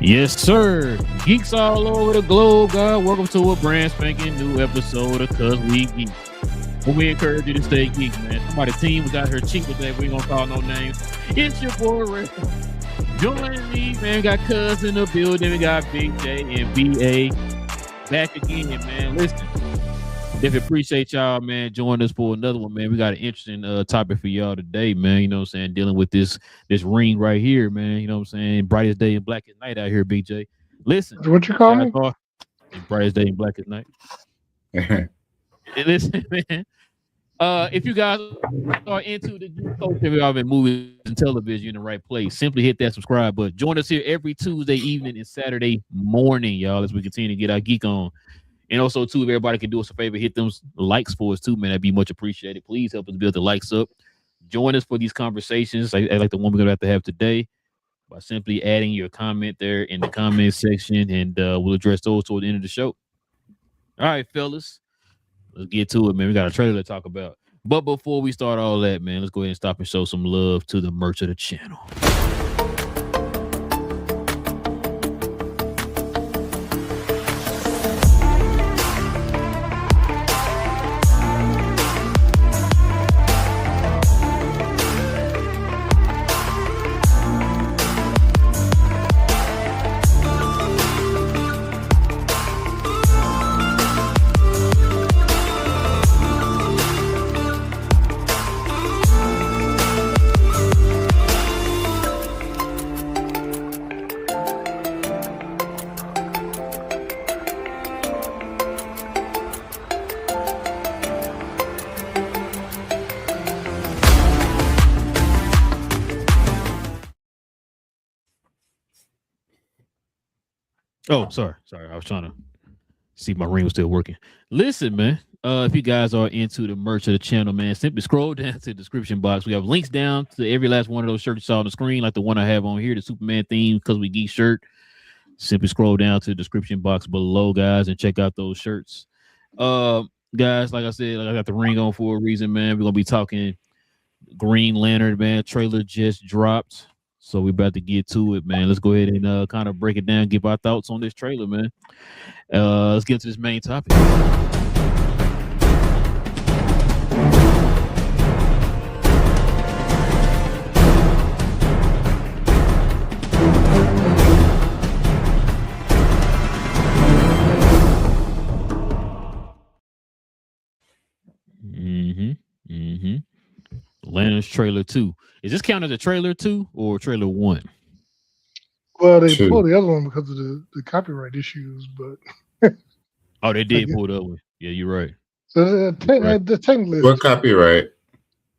Yes, sir. Geeks all over the globe, God. Welcome to a brand spanking new episode of Cuz We Geek. Well, we encourage you to stay geek, man. Somebody team was out here cheap today. We ain't gonna call no names. It's your boy Ray. Joining me, man. We got Cuz in the building. We got Big J and BA back again, man. Listen, definitely appreciate y'all, man, joining us for another one, man. We got an interesting topic for y'all today, man. You know what I'm saying? Dealing with this ring right here, man. You know what I'm saying? Brightest day and blackest night out here, Big J. Listen, what you call me? Brightest day and blackest night. Listen, man. If you guys are into the geek culture of movies and television, you're in the right place. Simply hit that subscribe button. Join us here every Tuesday evening and Saturday morning, y'all, as we continue to get our geek on. And also, too, if everybody can do us a favor, hit them likes for us, too, man. That'd be much appreciated. Please help us build the likes up. Join us for these conversations, like the one we're going to have today, by simply adding your comment there in the comment section, and we'll address those toward the end of the show. All right, fellas. Let's get to it, man. We got a trailer to talk about. But before we start all that, man, let's go ahead and stop and show some love to the merch of the channel. Oh, sorry. I was trying to see if my ring was still working. Listen, man. If you guys are into the merch of the channel, man, simply scroll down to the description box. We have links down to every last one of those shirts you saw on the screen, like the one I have on here, the Superman theme, Cuz We Geek shirt. Simply scroll down to the description box below, guys, and check out those shirts. Guys, like I said, I got the ring on for a reason, man. We're gonna be talking Green Lantern, man. Trailer just dropped. So we're about to get to it, man. Let's go ahead and kind of break it down, give our thoughts on this trailer, man. Let's get into this main topic. Lantern's trailer 2. Is this counted as a trailer 2 or trailer 1? Well, they pulled the other one because of the copyright issues, but oh, they did pull the other one. Yeah, you're right. So technically, what copyright?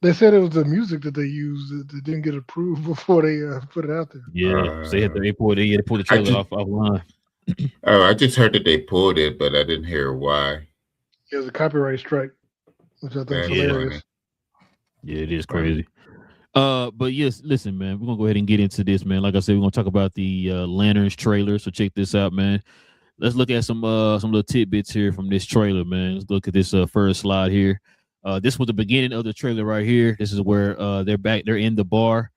They said it was the music that they used that didn't get approved before they put it out there. Yeah, so they pulled the trailer offline. Oh, I just heard that they pulled it, but I didn't hear why. It was a copyright strike, which I think is hilarious. Yeah, it is crazy. But yes, listen, man, we're gonna go ahead and get into this, man. Like I said, we're gonna talk about the Lanterns trailer. So check this out, man. Let's look at some little tidbits here from this trailer, man. Let's look at this first slide here. This was the beginning of the trailer right here. This is where they're in the bar,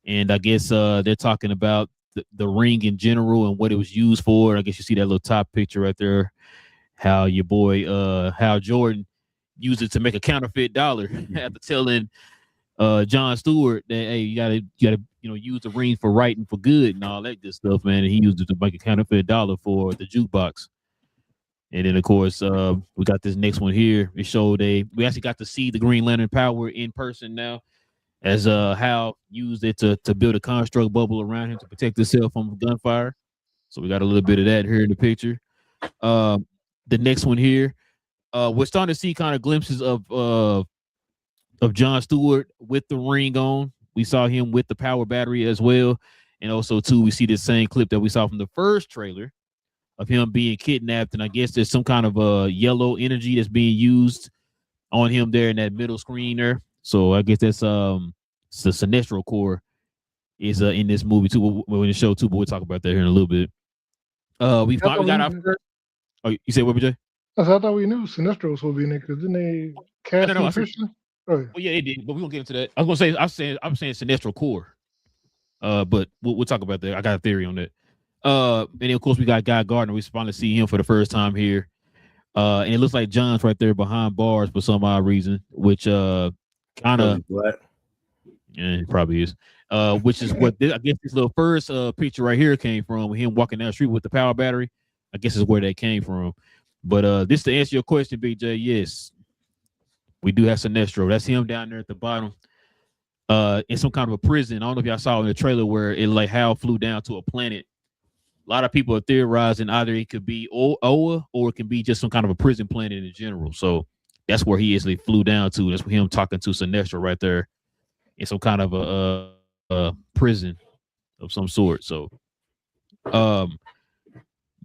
and I guess they're talking about the ring in general and what it was used for. I guess you see that little top picture right there, how your boy Hal Jordan used it to make a counterfeit dollar after telling John Stewart that, hey, you gotta use the ring for right and for good and all that good stuff, man. And he used it to make a counterfeit dollar for the jukebox. And then of course we got this next one here. It showed we actually got to see the Green Lantern power in person now, as Hal used it to build a construct bubble around him to protect himself from gunfire. So we got a little bit of that here in the picture. The next one here, we're starting to see kind of glimpses of John Stewart with the ring on. We saw him with the power battery as well. And also, too, we see the same clip that we saw from the first trailer of him being kidnapped. And I guess there's some kind of yellow energy that's being used on him there in that middle screen there. So I guess that's the Sinestro core is in this movie, too, in the show, too. But we'll talk about that here in a little bit. We got our first. Oh, you said what, BJ? I thought we knew Sinestro was supposed to be in there because didn't they cast him officially? Oh, yeah. Well, yeah, it did, but we're gonna get into that. I was gonna say I'm saying Sinestro core. But we'll talk about that. I got a theory on that. And then of course we got Guy Gardner. We finally see him for the first time here. And it looks like John's right there behind bars for some odd reason, which kind of yeah, it probably is. Which is what I guess this little first picture right here came from, with him walking down the street with the power battery. I guess is where that came from. But this to answer your question, BJ, yes, we do have Sinestro. That's him down there at the bottom. In some kind of a prison. I don't know if y'all saw in the trailer where it like Hal flew down to a planet. A lot of people are theorizing either it could be Oa or it can be just some kind of a prison planet in general. So that's where he actually flew down to. That's him talking to Sinestro right there in some kind of a prison of some sort. So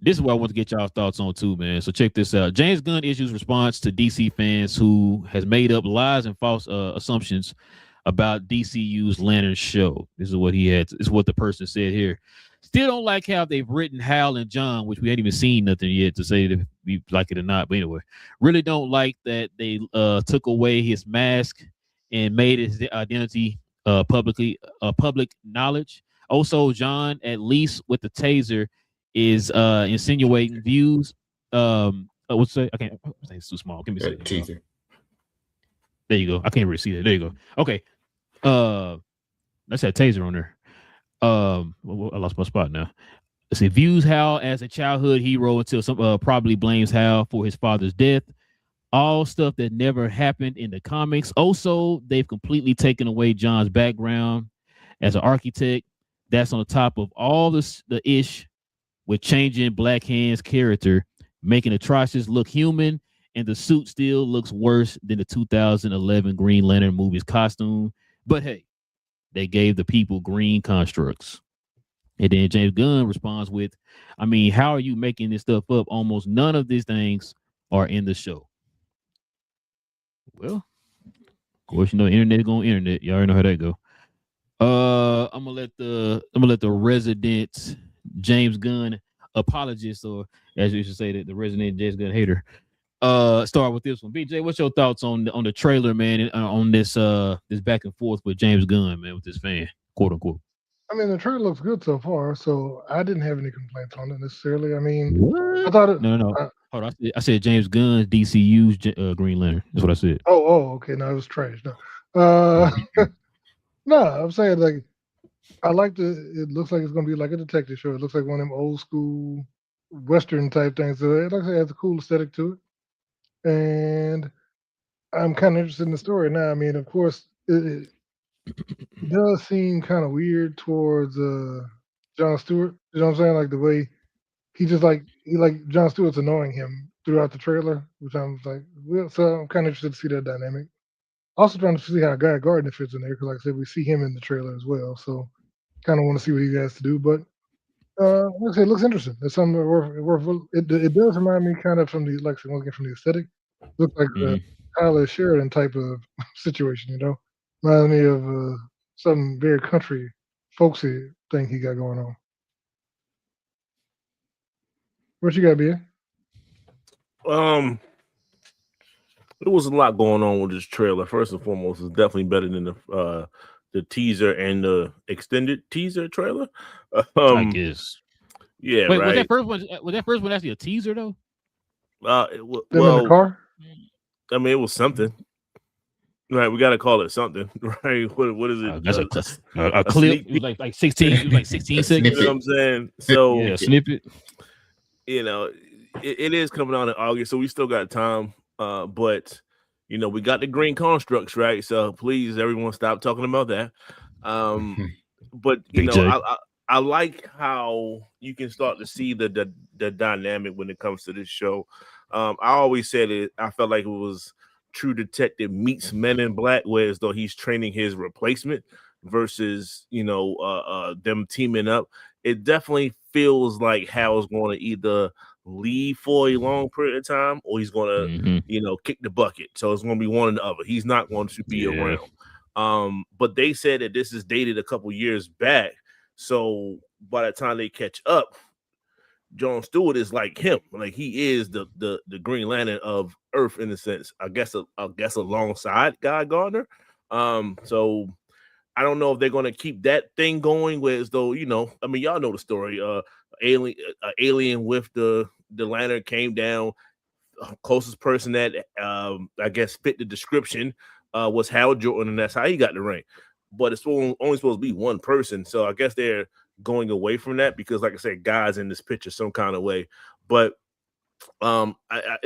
this is what I want to get y'all thoughts on too, man. So check this out. James Gunn issues response to DC fans who has made up lies and false assumptions about DCU's Lantern show. This is what he had. This is what the person said here. Still don't like how they've written Hal and John, which we ain't even seen nothing yet to say if we like it or not. But anyway, really don't like that they took away his mask and made his identity public knowledge. Also, John, at least with the taser, is insinuating views. What's that? I can't. It's too small. Give me a second. Teaser. There you go. I can't really see that. There you go. Okay. That's that taser on there. I lost my spot now. Let's see. Views Hal as a childhood hero until some probably blames Hal for his father's death. All stuff that never happened in the comics. Also, they've completely taken away John's background as an architect. That's on the top of all the ish with changing Black Hand's character, making Atrocious look human, and the suit still looks worse than the 2011 Green Lantern movie's costume. But hey, they gave the people green constructs. And then James Gunn responds with, I mean, how are you making this stuff up? Almost none of these things are in the show. Well, of course, you know, internet is going internet. You already know how that go. I'm gonna let the resident James Gunn apologist, or as you should say, that the resident James Gunn hater, start with this one. BJ, what's your thoughts on the trailer, man, and on this back and forth with James Gunn, man, with this fan, quote unquote? I mean, the trailer looks good so far, so I didn't have any complaints on it necessarily. I mean, What? I thought it. No. Hold on. I said James Gunn's DCU's Green Lantern. That's what I said. Okay. No, it was trash. No, no. I'm saying like I like it looks like it's gonna be like a detective show. It looks like one of them old school Western type things. So it looks like it has a cool aesthetic to it, and I'm kind of interested in the story now. I mean, of course, it does seem kind of weird towards John Stewart. You know what I'm saying? Like the way he just like John Stewart's annoying him throughout the trailer, which I'm like, well, so I'm kind of interested to see that dynamic. Also trying to see how Guy Gardner fits in there because, like I said, we see him in the trailer as well. So kind of want to see what he has to do. But like I said, it looks interesting. It's something worth it does remind me kind of from the like once again from the aesthetic. Looks like the Tyler Sheridan type of situation, you know. Reminds me of some very country folksy thing he got going on. What you got, B? There was a lot going on with this trailer. First and foremost, it's definitely better than the teaser and the extended teaser trailer. I guess. Yeah. Wait, right. was that first one actually a teaser though? Them in the car? I mean, it was something. Right, we got to call it something, right? What is it? That's a clip. It was like 16. It was like 16 seconds. You know what I'm saying? So yeah, snippet. You know, it is coming out in August, so we still got time. But you know, we got the green constructs, right? So please, everyone, stop talking about that. But you know, I like how you can start to see the dynamic when it comes to this show. I always said it. I felt like it was True Detective meets Men in Black, whereas though he's training his replacement versus, you know, them teaming up. It definitely feels like Hal's going to either leave for a long period of time or he's going to, you know, kick the bucket. So it's going to be one or the other. He's not going to be around. But they said that this is dated a couple years back. So by the time they catch up, John Stewart is like him, like he is the Green Lantern of Earth in a sense. I guess alongside Guy Gardner. So I don't know if they're going to keep that thing going. Whereas though, you know, I mean, y'all know the story. alien with the lantern came down. Closest person that I guess fit the description was Hal Jordan, and that's how he got the ring. But it's only supposed to be one person, so I guess they're going away from that because, like I said, God's in this picture some kind of way. But I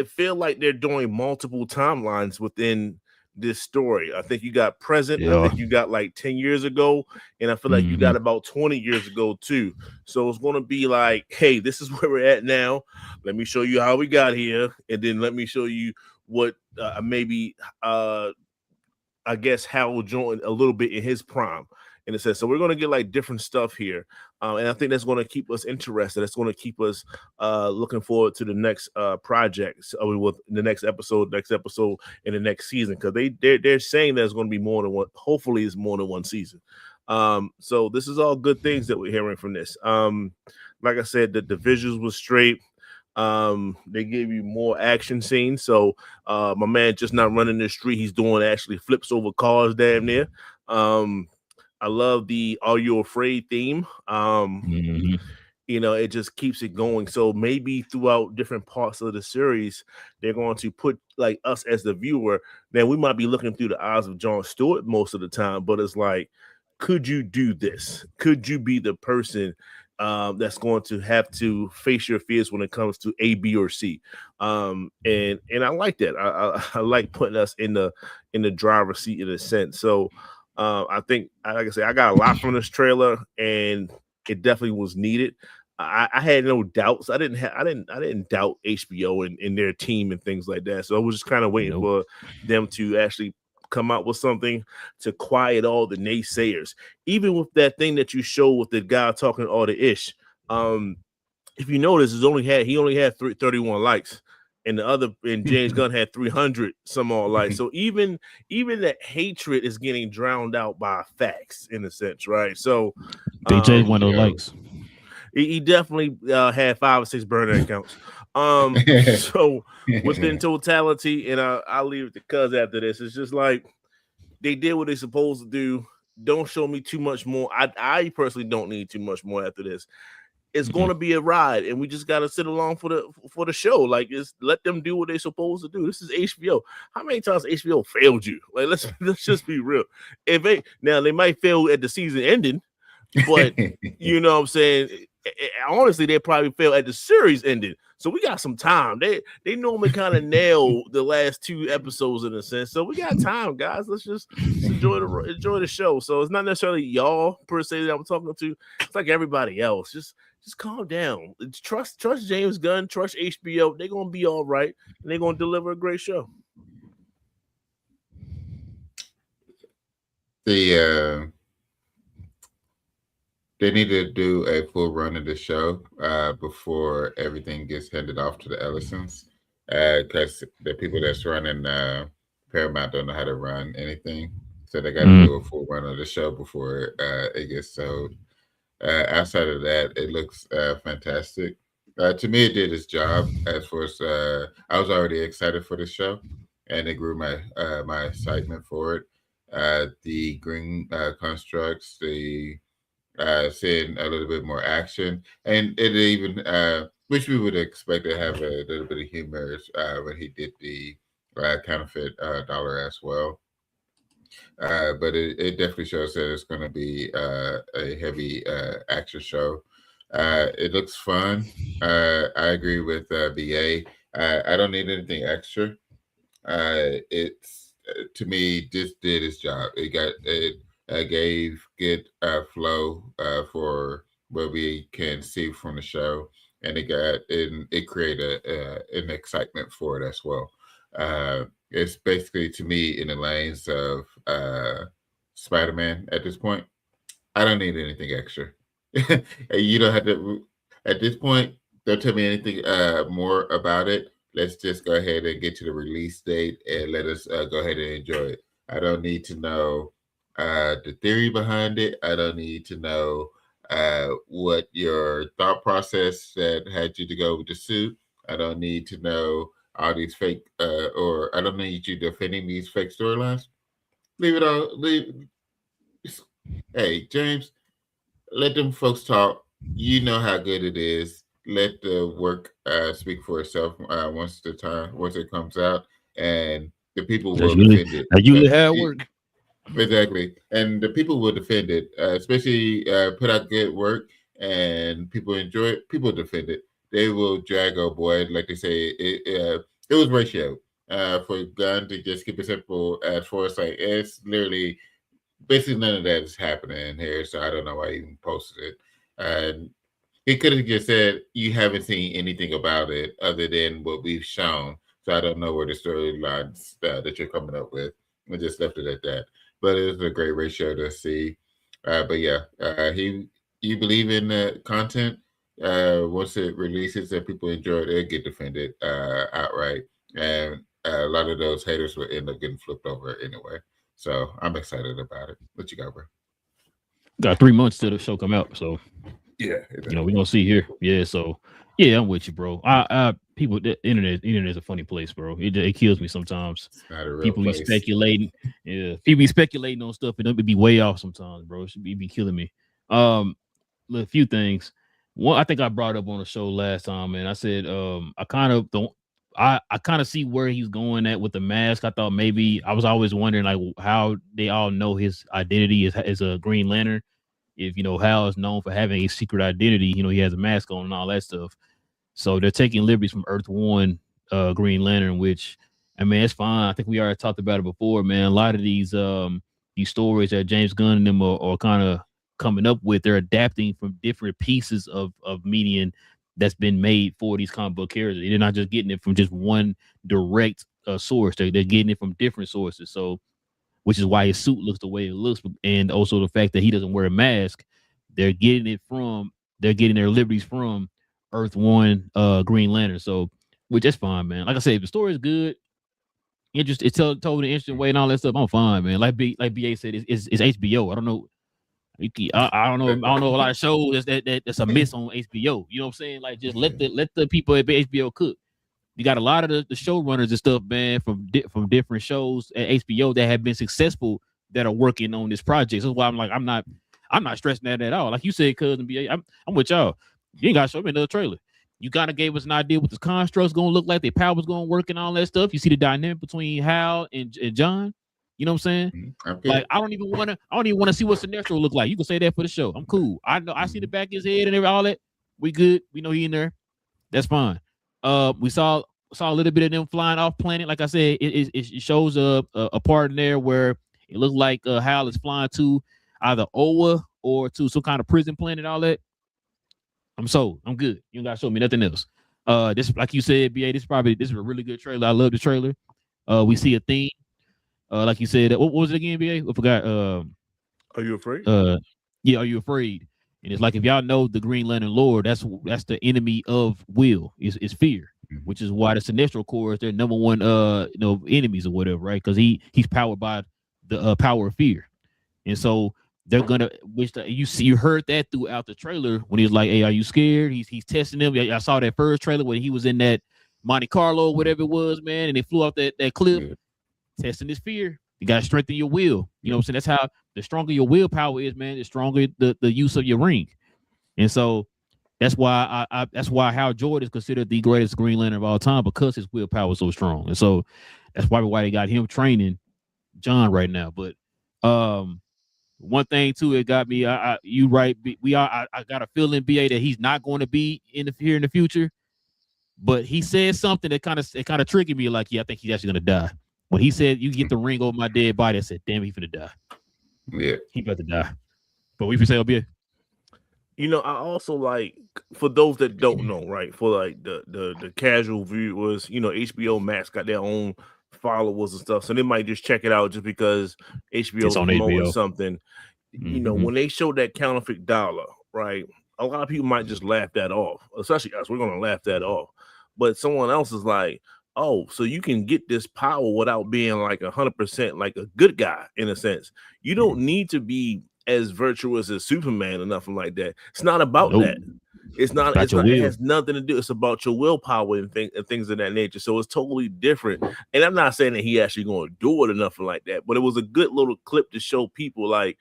feel like they're doing multiple timelines within this story. I think you got present. I think you got like 10 years ago, and I feel like you got about 20 years ago too. So it's going to be like, hey, this is where we're at now. Let me show you how we got here, and then let me show you what maybe I guess Hal Jordan a little bit in his prime. In a sense. So we're going to get like different stuff here. And I think that's going to keep us interested. That's going to keep us looking forward to the next projects with the next episode, in the next season. Because they're saying there's going to be more than one. Hopefully it's more than one season. So this is all good things that we're hearing from this. Like I said, the visuals was straight. They gave you more action scenes. So my man just not running the street. He's doing actually flips over cars damn near. I love the Are You Afraid theme. You know, it just keeps it going. So maybe throughout different parts of the series, they're going to put like us as the viewer. Then we might be looking through the eyes of Jon Stewart most of the time, but it's like, could you do this? Could you be the person that's going to have to face your fears when it comes to A, B, or C? And I like that. I like putting us in the driver's seat in a sense. So I think, like I said, I got a lot from this trailer, and it definitely was needed. I had no doubts. I didn't doubt HBO and their team and things like that. So I was just kind of waiting for them to actually come out with something to quiet all the naysayers. Even with that thing that you show with the guy talking all the ish. If you notice, he only had 31 likes. And James Gunn had 300 some odd likes. So even that hatred is getting drowned out by facts in a sense, right? So they changed one of those likes. He definitely had 5 or 6 burner accounts. So within totality, and I'll leave it to Cuz after this. It's just like they did what they're supposed to do. Don't show me too much more. I personally don't need too much more after this. It's going to be a ride, and we just got to sit along for the show. Like, let them do what they're supposed to do. This is HBO. How many times HBO failed you? Like, let's just be real. Now they might fail at the season ending, but you know what I'm saying. Honestly, they probably fail at the series ending. So we got some time. They normally kind of nail the last 2 episodes in a sense. So we got time, guys. Let's just enjoy the show. So it's not necessarily y'all per se that I'm talking to. It's like everybody else. Just calm down. Trust James Gunn. Trust HBO. They're gonna be all right, and they're gonna deliver a great show. They need to do a full run of the show before everything gets handed off to the Ellisons, because the people that's running Paramount don't know how to run anything, so they got to do a full run of the show before it gets sold. Outside of that, it looks fantastic. To me, it did its job. As far as I was already excited for the show, and it grew my my excitement for it. The green constructs, seeing a little bit more action, and it even which we would expect to have a little bit of humor when he did the counterfeit dollar as well. But it definitely shows that it's going to be a heavy action show. It looks fun. I agree with BA. I don't need anything extra. It's to me, this did its job. It gave good flow for what we can see from the show, and it created an excitement for it as well. It's basically, to me, in the lanes of Spider-Man at this point. I don't need anything extra. You don't have to. At this point, don't tell me anything more about it. Let's just go ahead and get to the release date and let us go ahead and enjoy it. I don't need to know the theory behind it. I don't need to know what your thought process that had you to go with the suit. I don't need to know all these fake, or I don't need you defending these fake storylines. Leave it all. Hey, James, let them folks talk. you know how good it is. Let the work speak for itself once it comes out, and the people That's will usually defend it. that's usually how it works. Exactly, and the people will defend it, especially put out good work and people enjoy it. People defend it. They will drag a boy, like they say. It was ratio for Gunn to just keep it simple. As far as like it's literally basically none of that is happening here, so I don't know why he even posted it. And he could have just said you haven't seen anything about it other than what we've shown. So I don't know where the storylines that you're coming up with. I just left it at that. But it was a great ratio to see. But yeah, you believe in the content. Once it releases and people enjoy it, it'll get defended outright. And a lot of those haters will end up getting flipped over anyway. So I'm excited about it. What you got, bro? Got 3 months till the show come out, so Yeah, we're gonna see here. Yeah, so yeah, I'm with you, bro. I people, the internet is a funny place, bro. It kills me sometimes. it's not a real People be place. speculating. Yeah, people be speculating on stuff, and it be way off sometimes, bro. It should be killing me. A few things. One, I think I brought up on the show last time, and I said, I kind of don't. I kind of see where he's going at with the mask. I thought maybe I was always wondering like how they all know his identity is a Green Lantern. If Hal is known for having a secret identity, he has a mask on and all that stuff. So they're taking liberties from Earth One, Green Lantern, which I mean it's fine. I think we already talked about it before, man. A lot of these stories that James Gunn and them are kind of coming up with, they're adapting from different pieces of medium that's been made for these comic book characters. They're not just getting it from just one direct source. They're getting it from different sources. So, which is why his suit looks the way it looks, and also the fact that he doesn't wear a mask. They're getting their liberties from Earth One, Green Lantern. So, which is fine, man. Like I said, if the story is good, it's told in an interesting way and all that stuff, I'm fine, man. Like BA said, it's HBO. I don't know. I don't know. I don't know a lot of shows that's a miss on HBO. You know what I'm saying? Like, just let the people at HBO cook. You got a lot of the showrunners and stuff, man, from different shows at HBO that have been successful that are working on this project. So that's why I'm not stressing that at all. Like you said, cousin BA, I'm with y'all. You ain't got to show me another trailer. You kind of gave us an idea what the construct's gonna look like, their powers gonna work and all that stuff. You see the dynamic between Hal and John. You know what I'm saying? Okay. Like I don't even want to see what Sinestro look like. You can say that for the show. I'm cool. I know I see the back of his head and all that. We good. We know he in there. That's fine. We saw a little bit of them flying off planet. Like I said, it shows a part in there where it looks like Hal is flying to either Oa or to some kind of prison planet. All that. I'm sold. I'm good. You don't gotta show me nothing else. This, like you said, BA, this is a really good trailer. I love the trailer. We see a theme. Like you said, what was it again, BA? I forgot. Are you afraid? Yeah, Are You Afraid? And it's like, if y'all know the Green Lantern lore, that's the enemy of will is fear, which is why the Sinestro Corps is their number one enemies or whatever, right? Because he's powered by the power of fear, and so they're gonna you heard that throughout the trailer when he was like, "Hey, are you scared?" He's testing them. I saw that first trailer when he was in that Monte Carlo, whatever it was, man, and they flew off that cliff, testing his fear. You gotta strengthen your will. You know what I'm saying? That's how the stronger your willpower is, man, the stronger the use of your ring. And so that's why that's why Hal Jordan is considered the greatest Green Lantern of all time, because his willpower is so strong. And so that's probably why they got him training John right now. But one thing too, it got me. You right. I got a feeling, BA, that he's not going to be here in the future. But he said something that kind of triggered me. Like, yeah, I think he's actually gonna die. When he said, "You get the ring over my dead body," I said, "Damn, he's gonna die." Yeah, he about to die. But we say, BA. I also like, for those that don't know, right? For like the casual viewers, HBO Max got their own followers and stuff, so they might just check it out just because HBO is promoting something. When they show that counterfeit dollar, right? A lot of people might just laugh that off, especially us. We're gonna laugh that off, but someone else is like, "Oh, so you can get this power without being like 100% like a good guy in a sense. You don't need to be as virtuous as Superman or nothing like that. It's not about that. It's not. It has nothing to do. It's about your willpower and things of that nature. So it's totally different. And I'm not saying that he actually going to do it or nothing like that. But it was a good little clip to show people like,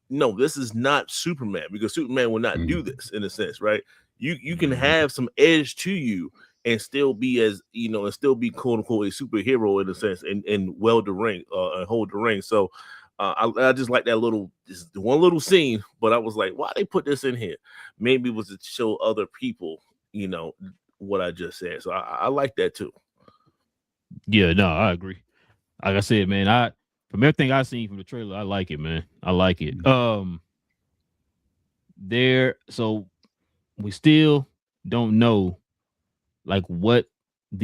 no, this is not Superman, because Superman will not do this in a sense, right? You can have some edge to you and still be as and still be quote unquote a superhero in a sense, and weld the ring and hold the ring. So I just like that just one little scene, but I was like, why they put this in here? Maybe it was to show other people, what I just said. So I like that too. Yeah, no, I agree. Like I said, man, from everything I've seen from the trailer, I like it, man. I like it. So we still don't know like what who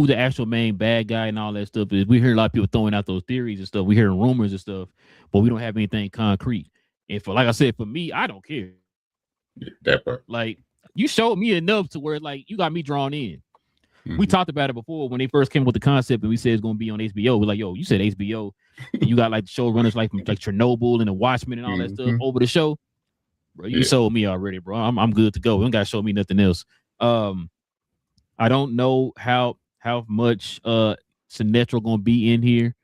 the actual main bad guy and all that stuff is. We hear a lot of people throwing out those theories and stuff. We hear rumors and stuff, but we don't have anything concrete. And like I said, for me, I don't care. That part. Like, you showed me enough to where like you got me drawn in. We talked about it before when they first came with the concept, and we said it's going to be on HBO. We're like, yo, you said HBO, and you got like showrunners like Chernobyl and the Watchmen and all that stuff over the show. Bro, you sold me already, bro. I'm good to go. You don't got to show me nothing else. I don't know how much Sinestro going to be in here.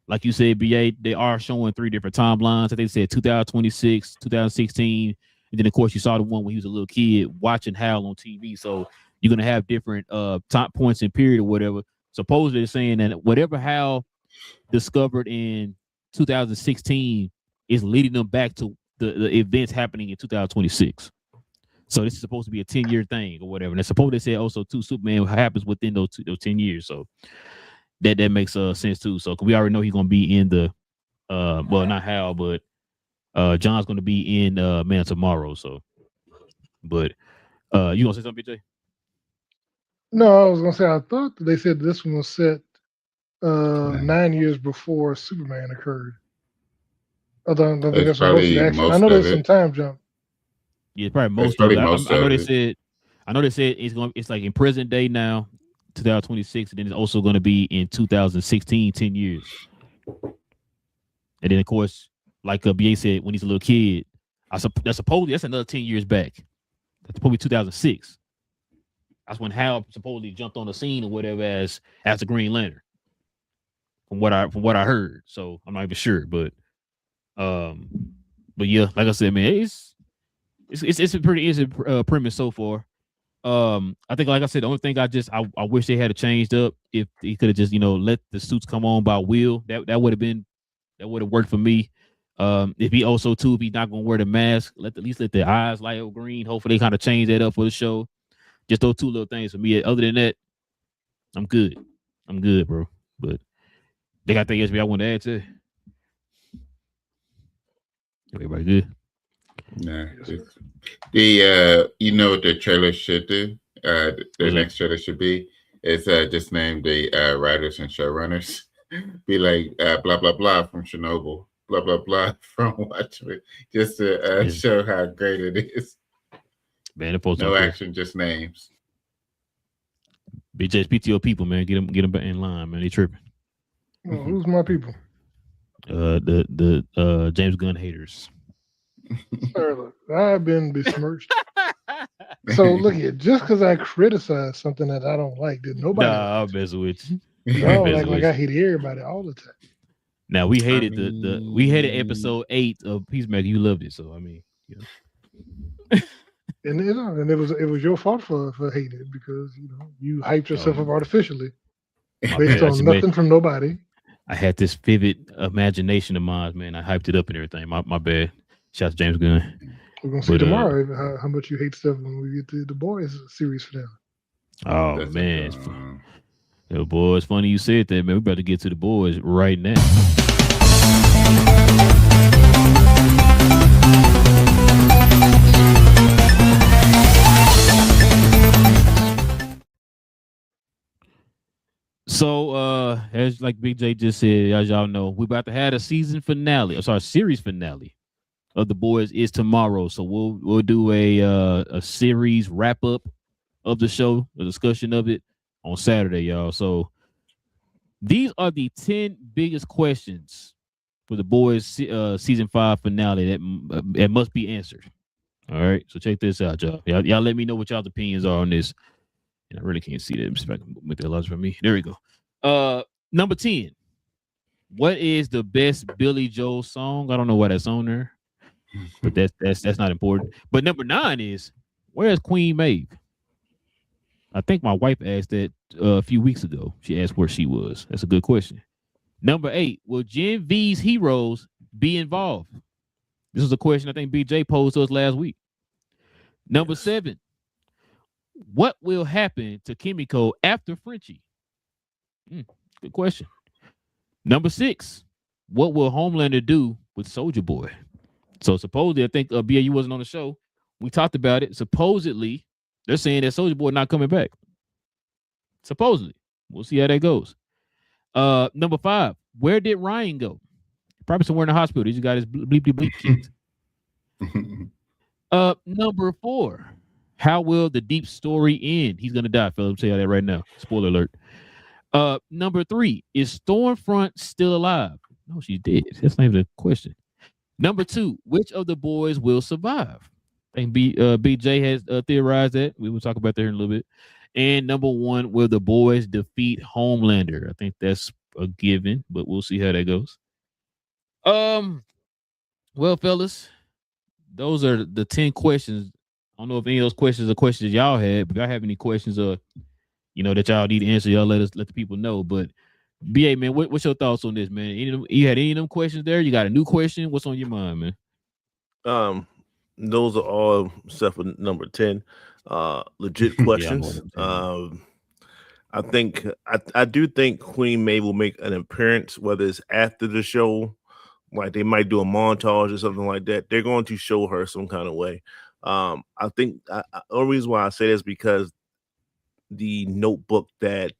Like you said, BA, they are showing 3 different timelines. They said 2026, 2016, and then of course you saw the one when he was a little kid watching Hal on TV. So you're gonna have different top points in period or whatever. Supposedly they're saying that whatever Hal discovered in 2016 is leading them back to the events happening in 2026. So this is supposed to be a 10-year thing or whatever. And it's supposed to say also too Superman happens within those 10 years. So that makes sense too. So we already know he's gonna be in the well, not Hal, but John's gonna be in Man Tomorrow. So, but you gonna say something, BJ? No, I was gonna say I thought that they said this one was set 9 years before Superman occurred. I don't think that's most of the action. I know there's some time jump. Yeah, probably most of it. I know they said it's like in present day now, 2026, and then it's also going to be in 2016, 10 years. And then of course, like BA said, when he's a little kid, that's another 10 years back. That's probably 2006. That's when Hal supposedly jumped on the scene or whatever as the Green Lantern. From what I heard, so I'm not even sure, but yeah, like I said, man, it's a pretty easy premise so far. I think, like I said, the only thing I wish they had changed up if he could have just let the suits come on by will. That would have worked for me. If he's not gonna wear the mask, at least let the eyes light up green. Hopefully they kind of change that up for the show. Just those 2 little things for me. Other than that, I'm good. I'm good, bro. But they got things I want to add to. Everybody good? Nah. The what the trailer should do? The next trailer should be is just name the writers and showrunners. Be like blah blah blah from Chernobyl, blah blah blah from Watchmen, just to show how great it is. Man, no action, just names. BJ's PTO people, man, get them back in line, man. They tripping. Well, who's my people? The James Gunn haters. Sir, look, I've been besmirched. So look here, just because I criticize something that I don't like, did nobody? Nah, I'm messing with you. Like I hate everybody all the time. Now we hated we hated episode 8 of Peacemaker. You loved it, so I mean, And it was your fault for hating it because you hyped yourself up artificially based on nothing from nobody. I had this vivid imagination of mine, man. I hyped it up and everything. My bad. Shout out to James Gunn. We're gonna see tomorrow how much you hate stuff when we get to the Boys series finale. Oh man, boy, it's funny you said that, man. We about to get to the Boys right now. So, as like Big J just said, as y'all know, we're about to have a series finale of The Boys is tomorrow. So we'll do a series wrap up of the show, a discussion of it on Saturday, y'all. So these are the 10 biggest questions for The Boys season 5 finale that must be answered. All right, so check this out, y'all. Y'all let me know what y'all's opinions are on this. And I really can't see that. If I can make that large for me. There we go. Number 10. What is the best Billy Joel song? I don't know why that's on there. but that's not important. But number 9 is, where's Queen Maeve? I think my wife asked that a few weeks ago. She asked where she was. That's a good question. Number 8, will Gen V's heroes be involved? This was a question I think BJ posed to us last week. Number 7, what will happen to Kimiko after Frenchie? Good question. Number 6, what will Homelander do with Soldier Boy? So supposedly, I think BAU wasn't on the show. We talked about it. Supposedly, they're saying that Soldier Boy not coming back. Supposedly. We'll see how that goes. Number 5, where did Ryan go? Probably somewhere in the hospital. He just got his bleep bleep kicked. Number 4, how will the deep story end? He's gonna die, fellas. I'll tell you that right now. Spoiler alert. Number 3, is Stormfront still alive? No, she's dead. That's not even a question. Number 2, which of the boys will survive? I think BJ has theorized that. We will talk about that here in a little bit. And number 1, will the boys defeat Homelander? I think that's a given, but we'll see how that goes. Well, fellas, those are the 10 questions. I don't know if any of those questions are questions y'all had, but if y'all have any questions that y'all need to answer, y'all let the people know. But BA, man, what's your thoughts on this, man? You had any of them questions there? You got a new question? What's on your mind, man? Those are all except for number 10. Legit questions. I think I do think Queen Maeve will make an appearance, whether it's after the show, like they might do a montage or something like that. They're going to show her some kind of way. I think the only reason why I say this is because the notebook that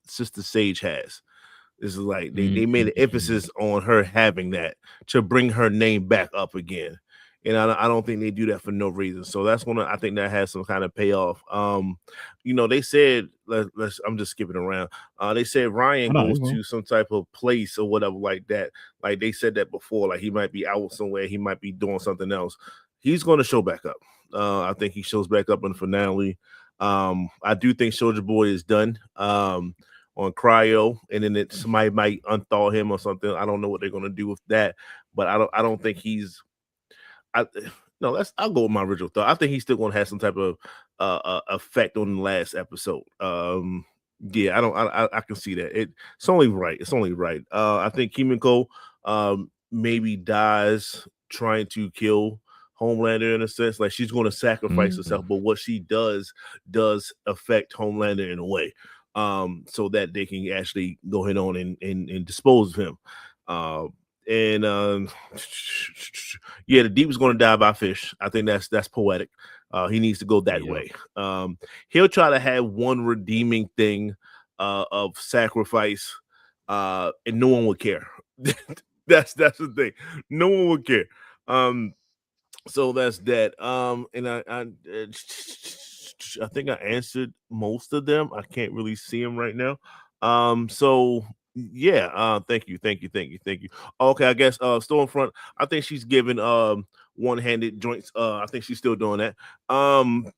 Sister Sage has. This is like they made an emphasis on her having that to bring her name back up again. And I don't think they do that for no reason. So that's I think that has some kind of payoff. They said, I'm just skipping around. They said Ryan goes to some type of place or whatever like that. Like they said that before, like he might be out somewhere. He might be doing something else. He's going to show back up. I think he shows back up in the finale. I do think Soldier Boy is done on cryo, and then somebody might unthaw him or something. I don't know what they're going to do with that, but I don't think he's. I'll go with my original thought. I think he's still going to have some type of effect on the last episode. Yeah, I can see that. It's only right. It's only right. I think Kimiko maybe dies trying to kill Homelander in a sense. Like she's going to sacrifice herself, but what she does affect Homelander in a way, so that they can actually go ahead on and dispose of him. The Deep is going to die by fish. I think that's poetic. He needs to go that way. He'll try to have one redeeming thing of sacrifice, and no one would care. that's the thing. No one would care. So that's that. And I think I answered most of them. I can't really see them right now. So yeah, thank you. Okay, I guess Stormfront, I think she's given one-handed joints. I think she's still doing that. And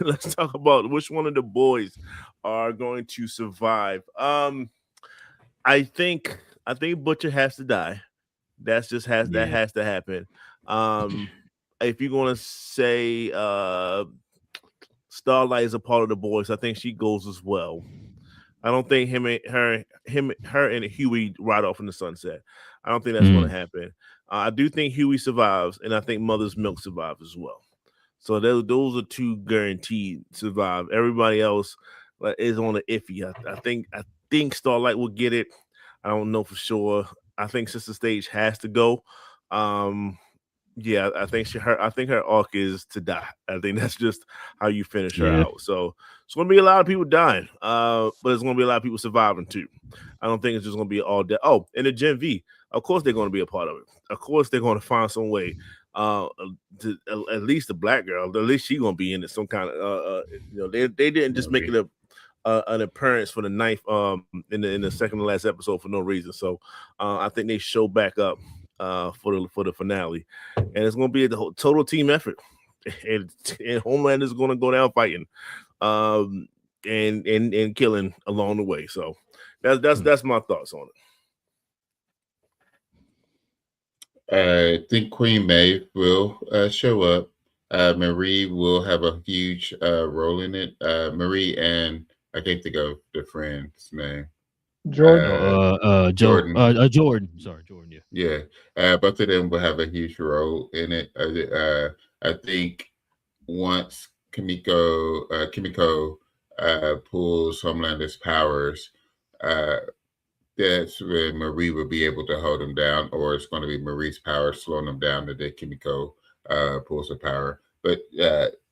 let's talk about which one of the boys are going to survive. I think Butcher has to die. That has to happen. If you're gonna say Starlight is a part of the boys, I think she goes as well. I don't think her and Huey ride off in the sunset. I don't think that's going to happen. I do think Huey survives, and I think Mother's Milk survives as well. So those are 2 guaranteed survive. Everybody else is on the iffy. I think Starlight will get it. I don't know for sure. I think Sister Sage has to go. Yeah, I think her arc is to die. I think that's just how you finish her out. So it's going to be a lot of people dying, but it's going to be a lot of people surviving too. I don't think it's just going to be all dead. Oh, and the Gen V, of course they're going to be a part of it. Of course they're going to find some way. At least the black girl, at least she's going to be in it. Some kind of they didn't just make it an appearance for the 9th in the second to last episode for no reason. So I think they show back up for the finale, and it's going to be a total team effort, and Homeland is going to go down fighting, and killing along the way. So that's my thoughts on I think Queen Maeve will show up. Marie will have a huge role in it. Marie and I can't think of the friend's name. Jordan. Jordan. Jordan. Sorry, Jordan. Yeah. Yeah, both of them will have a huge role in it. I think once Kimiko pulls Homelander's powers, uh, that's when Marie will be able to hold him down, or it's going to be Marie's power slowing him down, and then Kimiko pulls her power. But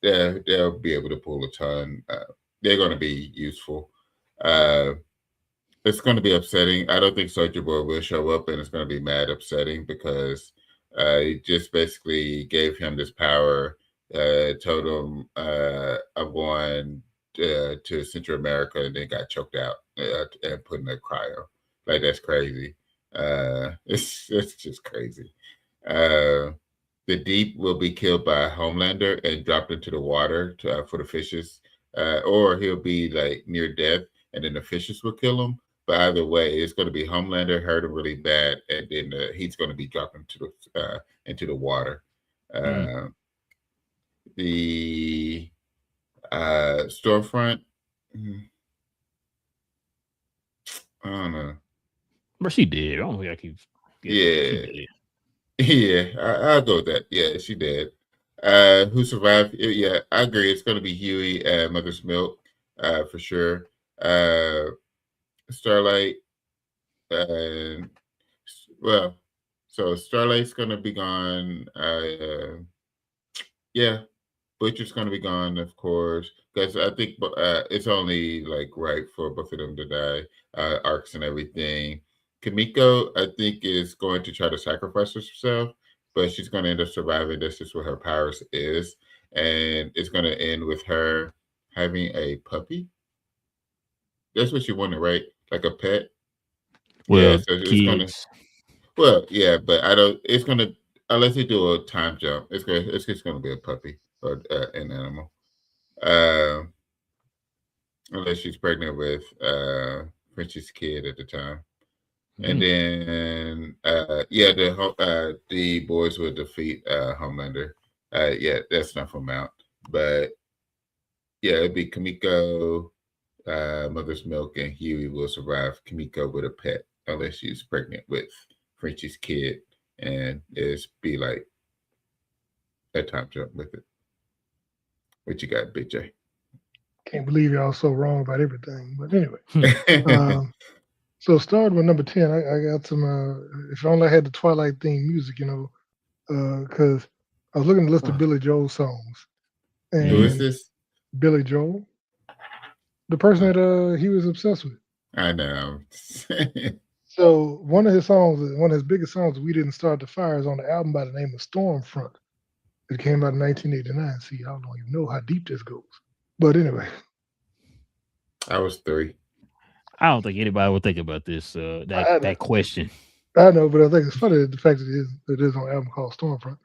they'll be able to pull a ton. They're going to be useful. Uh, it's going to be upsetting. I don't think Soldier Boy will show up, and it's going to be mad upsetting because he just basically gave him this power, told him I'm going to Central America, and then got choked out and put in a cryo. Like that's crazy. It's just crazy. The Deep will be killed by Homelander and dropped into the water for the fishes, or he'll be like near death, and then the fishes will kill him. But either way, it's going to be Homelander hurt him really bad, and then he's going to be dropped into the water. The Stormfront, I don't know. But she did. I don't think I keep. Yeah. Yeah, I'll go with that. Yeah, she did. Who survived? Yeah, I agree. It's going to be Huey and Mother's Milk, for sure. Starlight, and well, so Starlight's going to be gone. Yeah, Butcher's going to be gone, of course, because I think it's only like right for both of them to die. Arcs and everything. Kimiko, I think, is going to try to sacrifice herself, but she's going to end up surviving. That's just what her powers is. And it's going to end with her having a puppy. That's what she wanted, right? Like a pet. Well, yeah, so it's going to. Well, yeah, but I don't. It's going to, unless they do a time jump, it's just going to be a puppy or an animal. Unless she's pregnant with French's kid at the time. And then, the boys will defeat Homelander. Yeah, that's not from Mount, but yeah, it'd be Kimiko, Mother's Milk, and Huey will survive. Kimiko with a pet, unless she's pregnant with French's kid, and it's be like a time jump with it. What you got, Big J? Can't believe y'all so wrong about everything, but anyway. So starting with number 10, I got some, if only I had the Twilight theme music, because I was looking at the list of Billy Joel songs. And who is this? Billy Joel. The person that he was obsessed with. I know. So one of his songs, one of his biggest songs, We Didn't Start the Fire, is on the album by the name of Stormfront. It came out in 1989. See, I don't even know how deep this goes. But anyway. I was 3. I don't think anybody would think about this that question. I know, but I think it's funny the fact that it is on an album called Stormfront.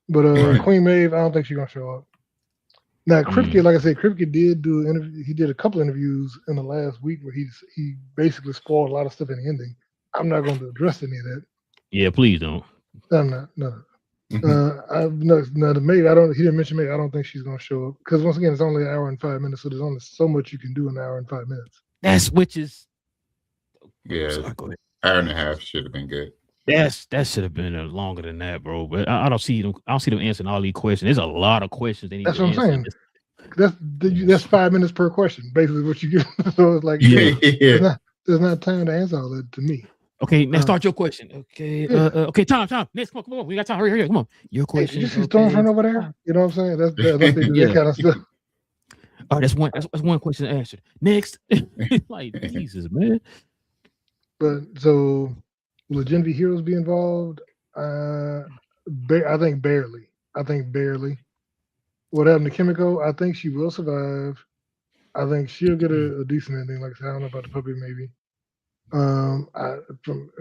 But right. Queen Maeve, I don't think she's gonna show up. Now, Kripke, like I said, Kripke did do an interview. He did a couple interviews in the last week where he basically spoiled a lot of stuff in the ending. I'm not going to address any of that. Yeah, please don't. I'm not. No. The Maeve, he didn't mention Maeve. I don't think she's gonna show up because once again, it's only an hour and 5 minutes, so there's only so much you can do in an hour and 5 minutes. Which is hour and a half should have been good. That should have been longer than that, bro. But I don't see them. I don't see them answering all these questions. There's a lot of questions. That's what I'm saying. That's 5 minutes per question, basically what you get. So it's like there's not time to answer all that to me. Okay, now start your question. Okay, okay, Tom. Next, come on. We got time. Hurry, come on. Your question. Hey, did you see Stormfront over there? You know what I'm saying? That's that kind of stuff. Oh, that's one question answered. Next, like Jesus, man. But so will Genevieve Heroes be involved? I think barely. What happened to Kimiko? I think she will survive. I think she'll get a decent ending. Like I said, I don't know about the puppy, maybe. From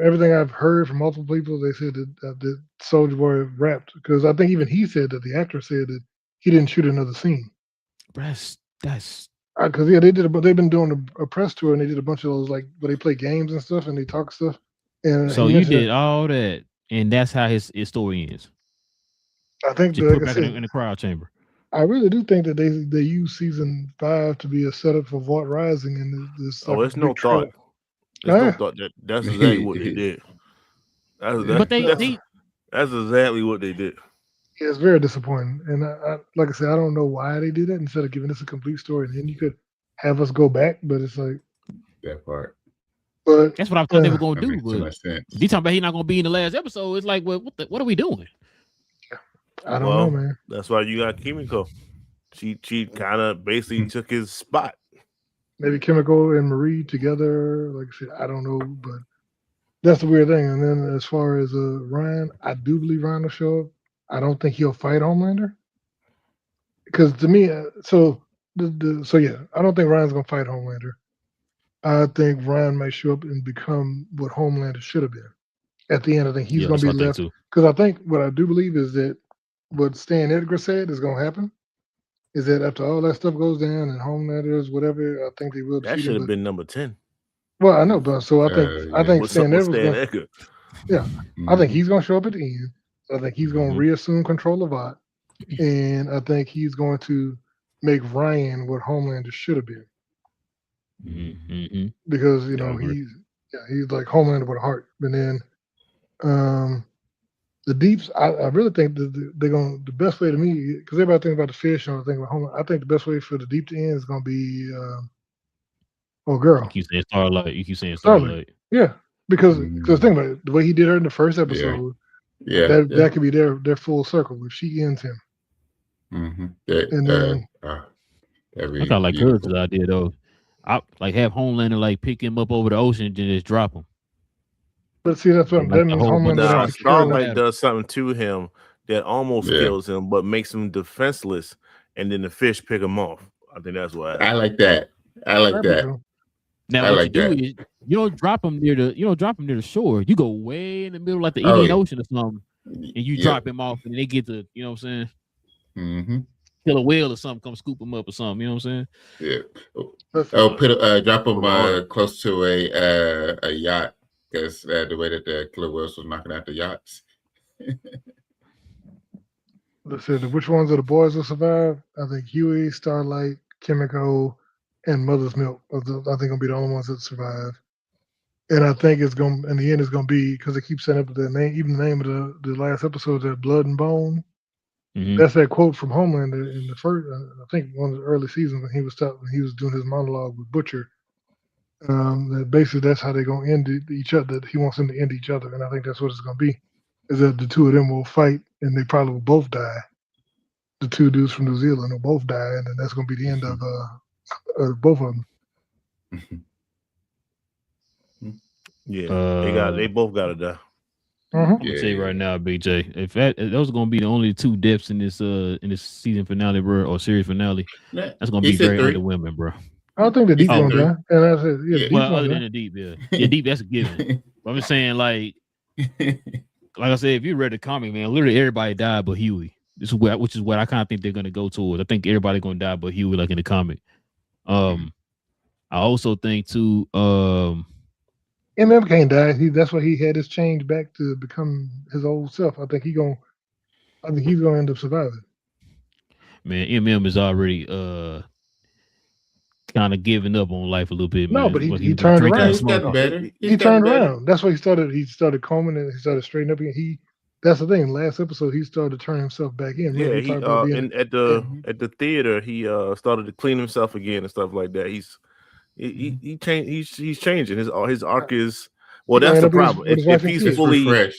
everything I've heard from multiple people, they said that Soldier Boy rapped because I think even he said that the actor said that he didn't shoot another scene. That's because they've been doing a press tour and they did a bunch of those like where they play games and stuff and they talk stuff. And so you did all that and that's how his story ends. I think, Just like put I back said, in the crowd chamber. I really do think that they use season 5 to be a setup for Vought Rising, and this like Oh, a it's no big thought. trope. There's no Yeah. thought that's exactly what they did. But That's exactly what they did. Yeah, it's very disappointing. And like I said, I don't know why they did it instead of giving us a complete story. And then you could have us go back, but it's like, That part. but that's what I thought they were gonna That do. makes too But much sense. if you talking about he's not gonna be in the last episode, it's like, well, what are we doing? I don't know, man. That's why you got Kimiko. She kind of basically took his spot. Maybe Chemical and Marie together. Like I said, I don't know, but that's the weird thing. And then as far as Ryan, I do believe Ryan will show up. I don't think he'll fight Homelander because to me, so yeah, I don't think Ryan's gonna fight Homelander. I think Ryan might show up and become what Homelander should have been. At the end, I think he's going to be left. Because I think what I do believe is that what Stan Edgar said is going to happen is that after all that stuff goes down and Homelanders, whatever, I think they will defeat him. That should have been number 10. Well, I know, but so I think Stan Edgar. Yeah, I think he's going to show up at the end. I think he's going to reassume control of Vought, and I think he's going to make Ryan what Homelander should have been. Because he's like Homelander with a heart. And then the Deeps, I really think that they're going. The best way to me, because everybody thinks about the fish and I think about Homelander. I think the best way for the Deep to end is going to be girl. You keep saying Starlight. You keep saying Starlight. Yeah, because think about it, the way he did her in the first episode. That could be their full circle if she ends him. And then I kind of like Kurt's idea though. I like have Homelander like pick him up over the ocean and just drop him. But see, that's what that means. Homelander Starlight does something to him that almost kills him, but makes him defenseless, and then the fish pick him off. I think that's why. I like that. Now what you do is you don't drop them near the shore. You go way in the middle, like the Indian Ocean or something, and you drop him off, and they get to, you know what I'm saying? Kill a whale or something, come scoop him up or something. You know what I'm saying? Yeah. Drop him close to a yacht, because the way that the killer whales was knocking out the yachts. Let's see, which ones of the boys will survive? I think Huey, Starlight, Kimiko, and Mother's Milk. I think gonna be the only ones that survive. And I think it's gonna, in the end, it's gonna be, because they keep setting up the name, even the name of the last episode, that Blood and Bone. That's that quote from Homelander in the first, I think one of the early seasons when he was doing his monologue with Butcher. That basically that's how they're gonna end each other. That he wants them to end each other, and I think that's what it's gonna be. Is that the two of them will fight, and they probably will both die. The two dudes from New Zealand will both die, and then that's gonna be the end of both of them. Yeah, they both gotta die. I'm gonna tell you right now, BJ. If those are gonna be the only two deaths in this season finale, bro, or series finale, that's gonna be very underwhelming, bro. I don't think the Deep gonna die. And I said, well, other than the Deep, Deep, that's a given. But I'm just saying, like I said, if you read the comic, man, literally everybody died but Huey. Which is what I kind of think they're gonna go towards. I think everybody gonna die but Huey, like in the comic. I also think too. MM can't die. That's why he had his change back to become his old self. I think he's gonna end up surviving. Man, MM is already kind of giving up on life a little bit. No, man. but he turned around. He's gotten better. He turned around. That's why he started combing and he started straightening up again. That's the thing. Last episode, he started to turn himself back in. Yeah, at the theater, he started to clean himself again and stuff like that. He changed. He's changing. His arc is that's the problem. If he's fully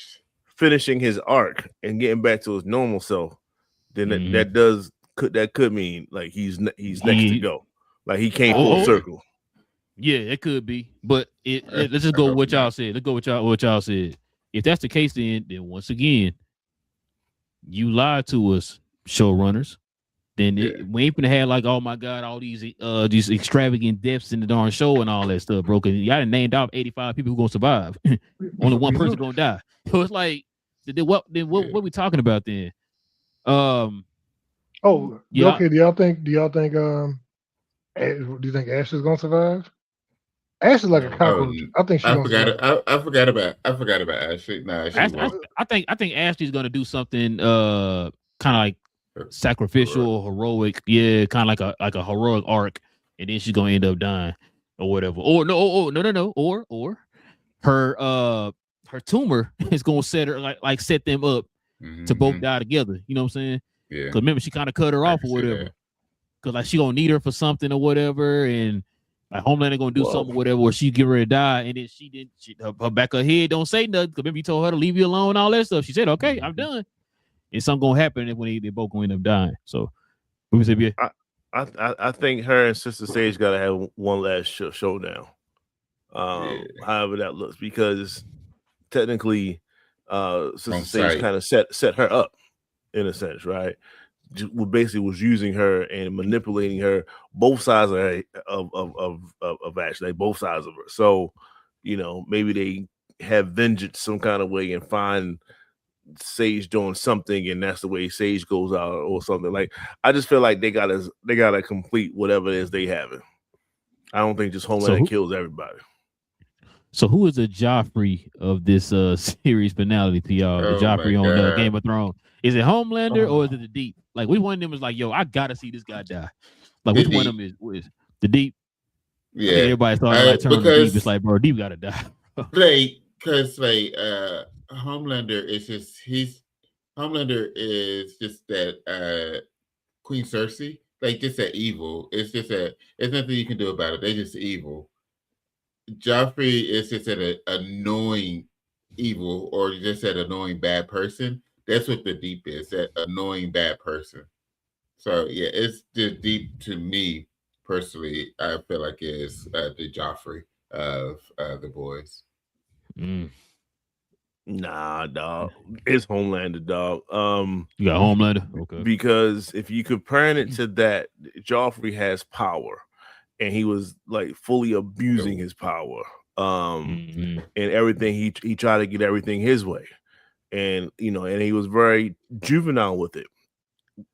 finishing his arc and getting back to his normal self, then that could mean like he's next to go. Like he came full circle. Yeah, it could be. But let's just go with what y'all said. Let's go with what y'all said. If that's the case, then once again, you lied to us, showrunners. Then we ain't gonna have like, oh my God, all these extravagant deaths in the darn show and all that stuff, bro. Cause y'all named off 85 people who gonna survive. Only one person gonna die. So it's like, what we talking about then? Okay. Do y'all think? Do you think Ash is gonna survive? Ashley's like a cockroach. I think she's I gonna forgot survive. it. I forgot about Ashley. Nah, she won't. I think Ashley's gonna do something kind of like sacrificial, heroic. Yeah, kind of like a heroic arc, and then she's gonna end up dying or whatever. Or no. Or her tumor is gonna set her like set them up to both die together. You know what I'm saying? Yeah. Because remember, she kind of cut her off or whatever. Because like she gonna need her for something or whatever, and like Homelander gonna do something or whatever, or she get ready to die, and then she didn't. Her back of her head don't say nothing. Because remember, you told her to leave you alone, and all that stuff. She said, "Okay, I'm done." And something gonna happen when they both gonna end up dying. So, what we say, BA? I think her and Sister Sage gotta have one last showdown. However that looks, because technically, Sister Sage kind of set her up in a sense, right? Basically was using her and manipulating her, both sides of Ashley, both sides of her. So, you know, maybe they have vengeance some kind of way and find Sage doing something, and that's the way Sage goes out or something. Like, I just feel like they gotta complete whatever it is they having. I don't think just Homelander kills everybody. So who is the Joffrey of this series finale to y'all? The Joffrey on Game of Thrones. Is it Homelander or is it the Deep? Like, which one of them is like, yo, I gotta see this guy die? Like, which one of them is the Deep? Yeah, everybody started like turning the Deep. It's like, bro, Deep gotta die. Because Homelander is that Queen Cersei, like just that evil. It's nothing you can do about it. They just evil. Joffrey is just an annoying evil, or just an annoying bad person. That's what the Deep is, that annoying bad person. So yeah, it's the Deep to me personally. I feel like is the Joffrey of the boys. Nah, dog. It's Homelander, dog. You got Homelander, okay? Because if you comparing it to that, Joffrey has power, and he was like fully abusing his power. And everything he tried to get everything his way, and you know, and he was very juvenile with it.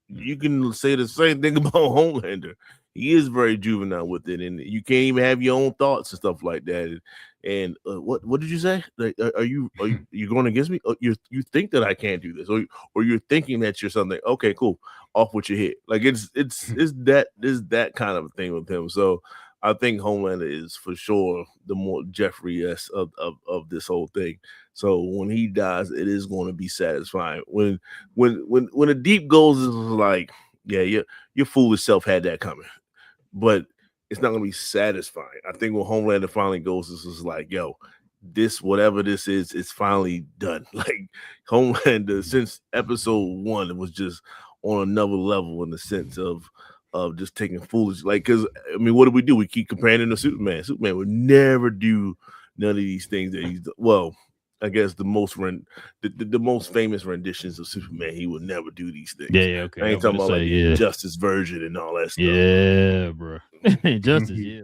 You can say the same thing about Homelander. He is very juvenile with it, and you can't even have your own thoughts and stuff like that. And what did you say? Like, are you going against me? You think that I can't do this, or you're thinking that you're something? Okay, cool. Off with your head. Like it's that kind of a thing with him. So I think Homelander is for sure the more Jeffrey-esque of this whole thing. So when he dies, it is going to be satisfying. When a Deep goes, is like, yeah, your foolish self had that coming, but it's not going to be satisfying. I think when Homelander finally goes, this is like, yo, this whatever this is, it's finally done. Like Homelander since episode 1, it was just on another level in the sense of just taking foolish, like, because I mean, what do? We keep comparing him to Superman. Superman would never do none of these things that he's done. Well, I guess the most famous renditions of Superman, he would never do these things. Yeah, okay. I ain't talking about like the Justice version and all that stuff. Yeah, bro. Injustice, yeah,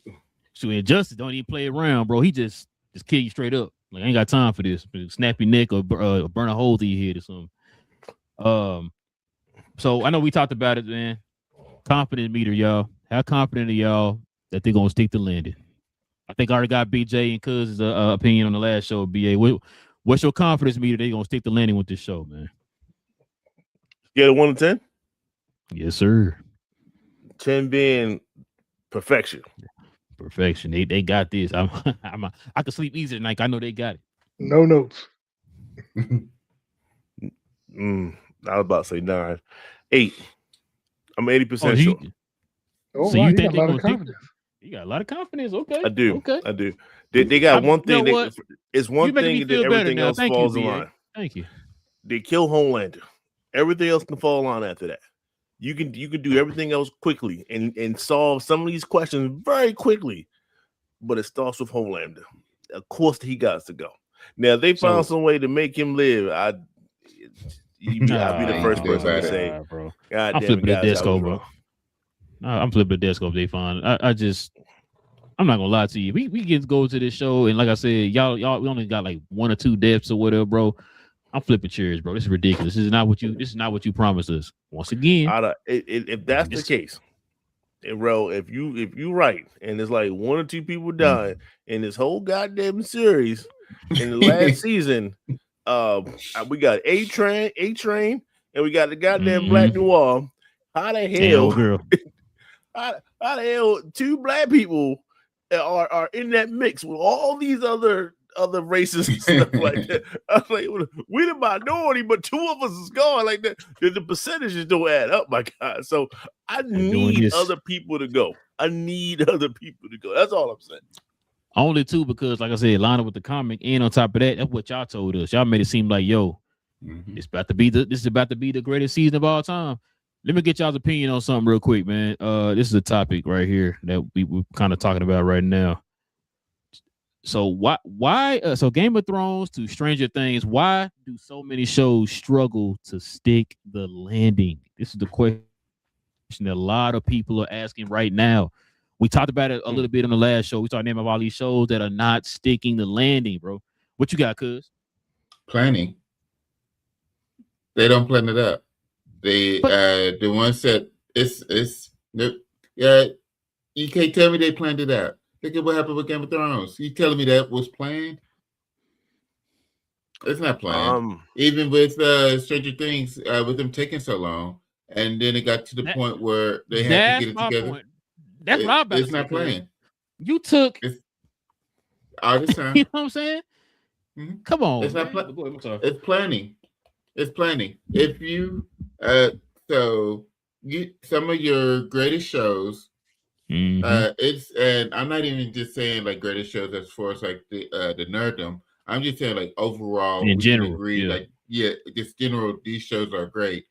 bro. So Injustice don't even play around, bro. He just kill you straight up. Like, I ain't got time for this. Snap your neck or burn a hole through your head or something. So I know we talked about it, man. Confident meter, y'all. How confident are y'all that they're gonna stick to landing? I think I already got BJ and Cuz's opinion on the last show. BA, what's your confidence meter? They gonna stick to landing with this show, man? Yeah, 1 to 10. Yes, sir. 10 being perfection. Perfection. They got this. I can sleep easy tonight. I know they got it. No notes. I was about to say 9, 8. I'm 80% sure. Oh, so wow, you think got a lot of confidence? You got a lot of confidence. Okay. I do. Okay. I do. They got one thing. It's one thing that everything else falls in line. Thank you. They kill Homelander. Everything else can fall on after that. You can do everything else quickly and solve some of these questions very quickly. But it starts with Homelander. Of course, he got to go. Now they found some way to make him live. I'll be the first person to say, bro. God I'm damn flipping it, the desk over. I'm flipping the desk over. They find. I'm not gonna lie to you. We get to go to this show, and like I said, y'all, we only got like 1 or 2 deaths or whatever, bro. I'm flipping chairs, bro. This is ridiculous. This is not what you promised us. Once again, if that's the case, And bro, if you right, and it's like 1 or 2 people dying in this whole goddamn series in the last season, we got A-Train, and we got the goddamn Black Noir. How the hell, girl. how the hell 2 black people are in that mix with all these other races and stuff like that? I was like, we're the minority, but 2 of us is gone. Like that, the percentages don't add up, my God. So I need other people to go. I need other people to go. That's all I'm saying. Only 2 because, like I said, line up with the comic, and on top of that, that's what y'all told us. Y'all made it seem like, yo, this is about to be the greatest season of all time. Let me get y'all's opinion on something real quick, man. This is a topic right here that we're kind of talking about right now. So why so Game of Thrones to Stranger Things, why do so many shows struggle to stick the landing? This is the question that a lot of people are asking right now. We talked about it a little bit on the last show. We started naming all these shows that are not sticking the landing, bro. What you got, cuz? Planning. They don't plan it up. The ones that you can't tell me they planned it out. Look at what happened with Game of Thrones. You telling me that was planned? It's not planned. Even with Stranger Things, with them taking so long, and then it got to the point where they had to get it together. Point. That's what I'm about to say. It's not planned. You took all this time. You know what I'm saying? Come on. It's not it's planning. It's planning. If you some of your greatest shows, and I'm not even just saying like greatest shows as far as like the nerddom. I'm just saying like overall, in general, agree, just general, these shows are great.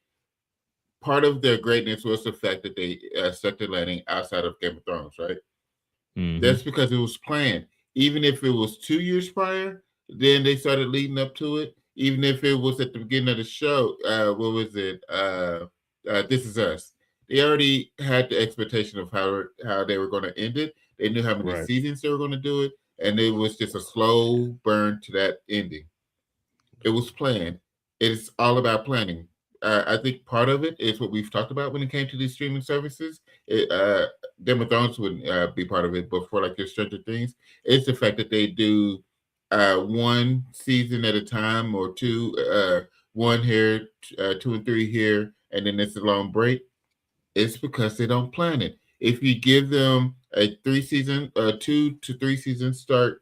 Part of their greatness was the fact that they stuck the landing outside of Game of Thrones, right? That's because it was planned. Even if it was 2 years prior, then they started leading up to it. Even if it was at the beginning of the show, what was it? This Is Us. They already had the expectation of how they were going to end it. They knew how many seasons they were going to do it, and it was just a slow burn to that ending. It was planned. It's all about planning. I think part of it is what we've talked about when it came to these streaming services. Game of Thrones wouldn't be part of it, but for like your Stranger Things, it's the fact that they do 1 season at a time, or 2, 1 here, 2 and 3 here, and then it's a long break. It's because they don't plan it. If you give them a 3-season, 2 to 3 season start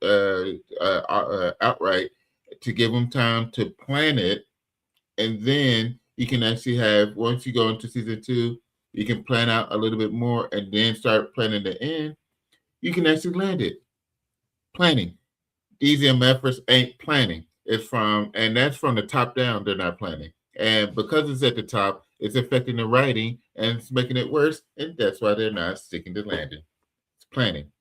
outright, to give them time to plan it, and then you can actually have, once you go into season 2, you can plan out a little bit more and then start planning the end. You can actually land it. Planning. These efforts ain't planning. And that's from the top down. They're not planning. And because it's at the top, it's affecting the writing and it's making it worse. And that's why they're not sticking to landing. It's planning.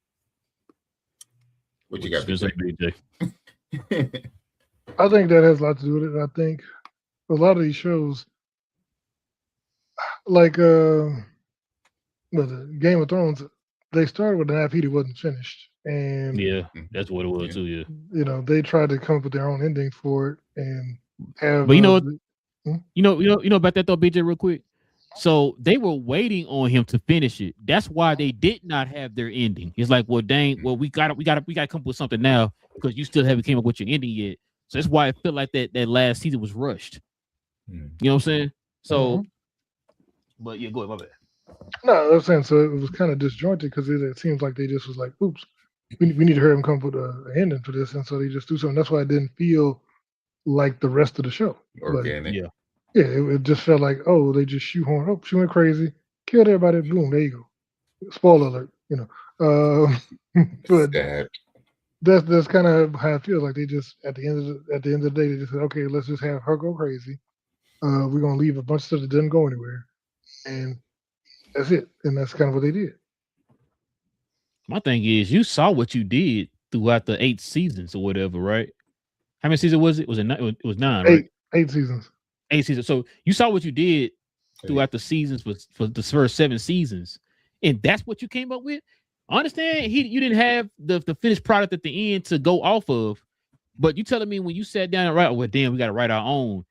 What you got, BJ? I think that has a lot to do with it. I think a lot of these shows, like the Game of Thrones, they started with an IP that wasn't finished, and that's what it was too. Yeah, you know, they tried to come up with their own ending for it and have. But you know about that though, BJ, real quick. So they were waiting on him to finish it. That's why they did not have their ending. It's like, well, dang, well, we got to come up with something now because you still haven't came up with your ending yet. So that's why it felt like that last season was rushed. You know what I'm saying? So, but yeah, go ahead, my bad. No, I was saying, so it was kind of disjointed because it seems like they just was like, oops, we need to hurry and come up with an ending for this, and so they just do something. That's why it didn't feel like the rest of the show. Organic. Yeah, it just felt like, oh, they just shoehorn. Oh, she went crazy, killed everybody. Boom, there you go. Spoiler alert. You know, but that's kind of how it feels like. They just at the end of the day, they just said, okay, let's just have her go crazy. We're gonna leave a bunch of stuff that doesn't go anywhere, and that's it. And that's kind of what they did. My thing is, you saw what you did throughout the 8 seasons or whatever, right? How many seasons was it? It was 9, right? 8 seasons. 8 seasons. So you saw what you did throughout the seasons for the first 7 seasons, and that's what you came up with. I understand you didn't have the finished product at the end to go off of, but you telling me when you sat down and write, well, damn, we got to write our own.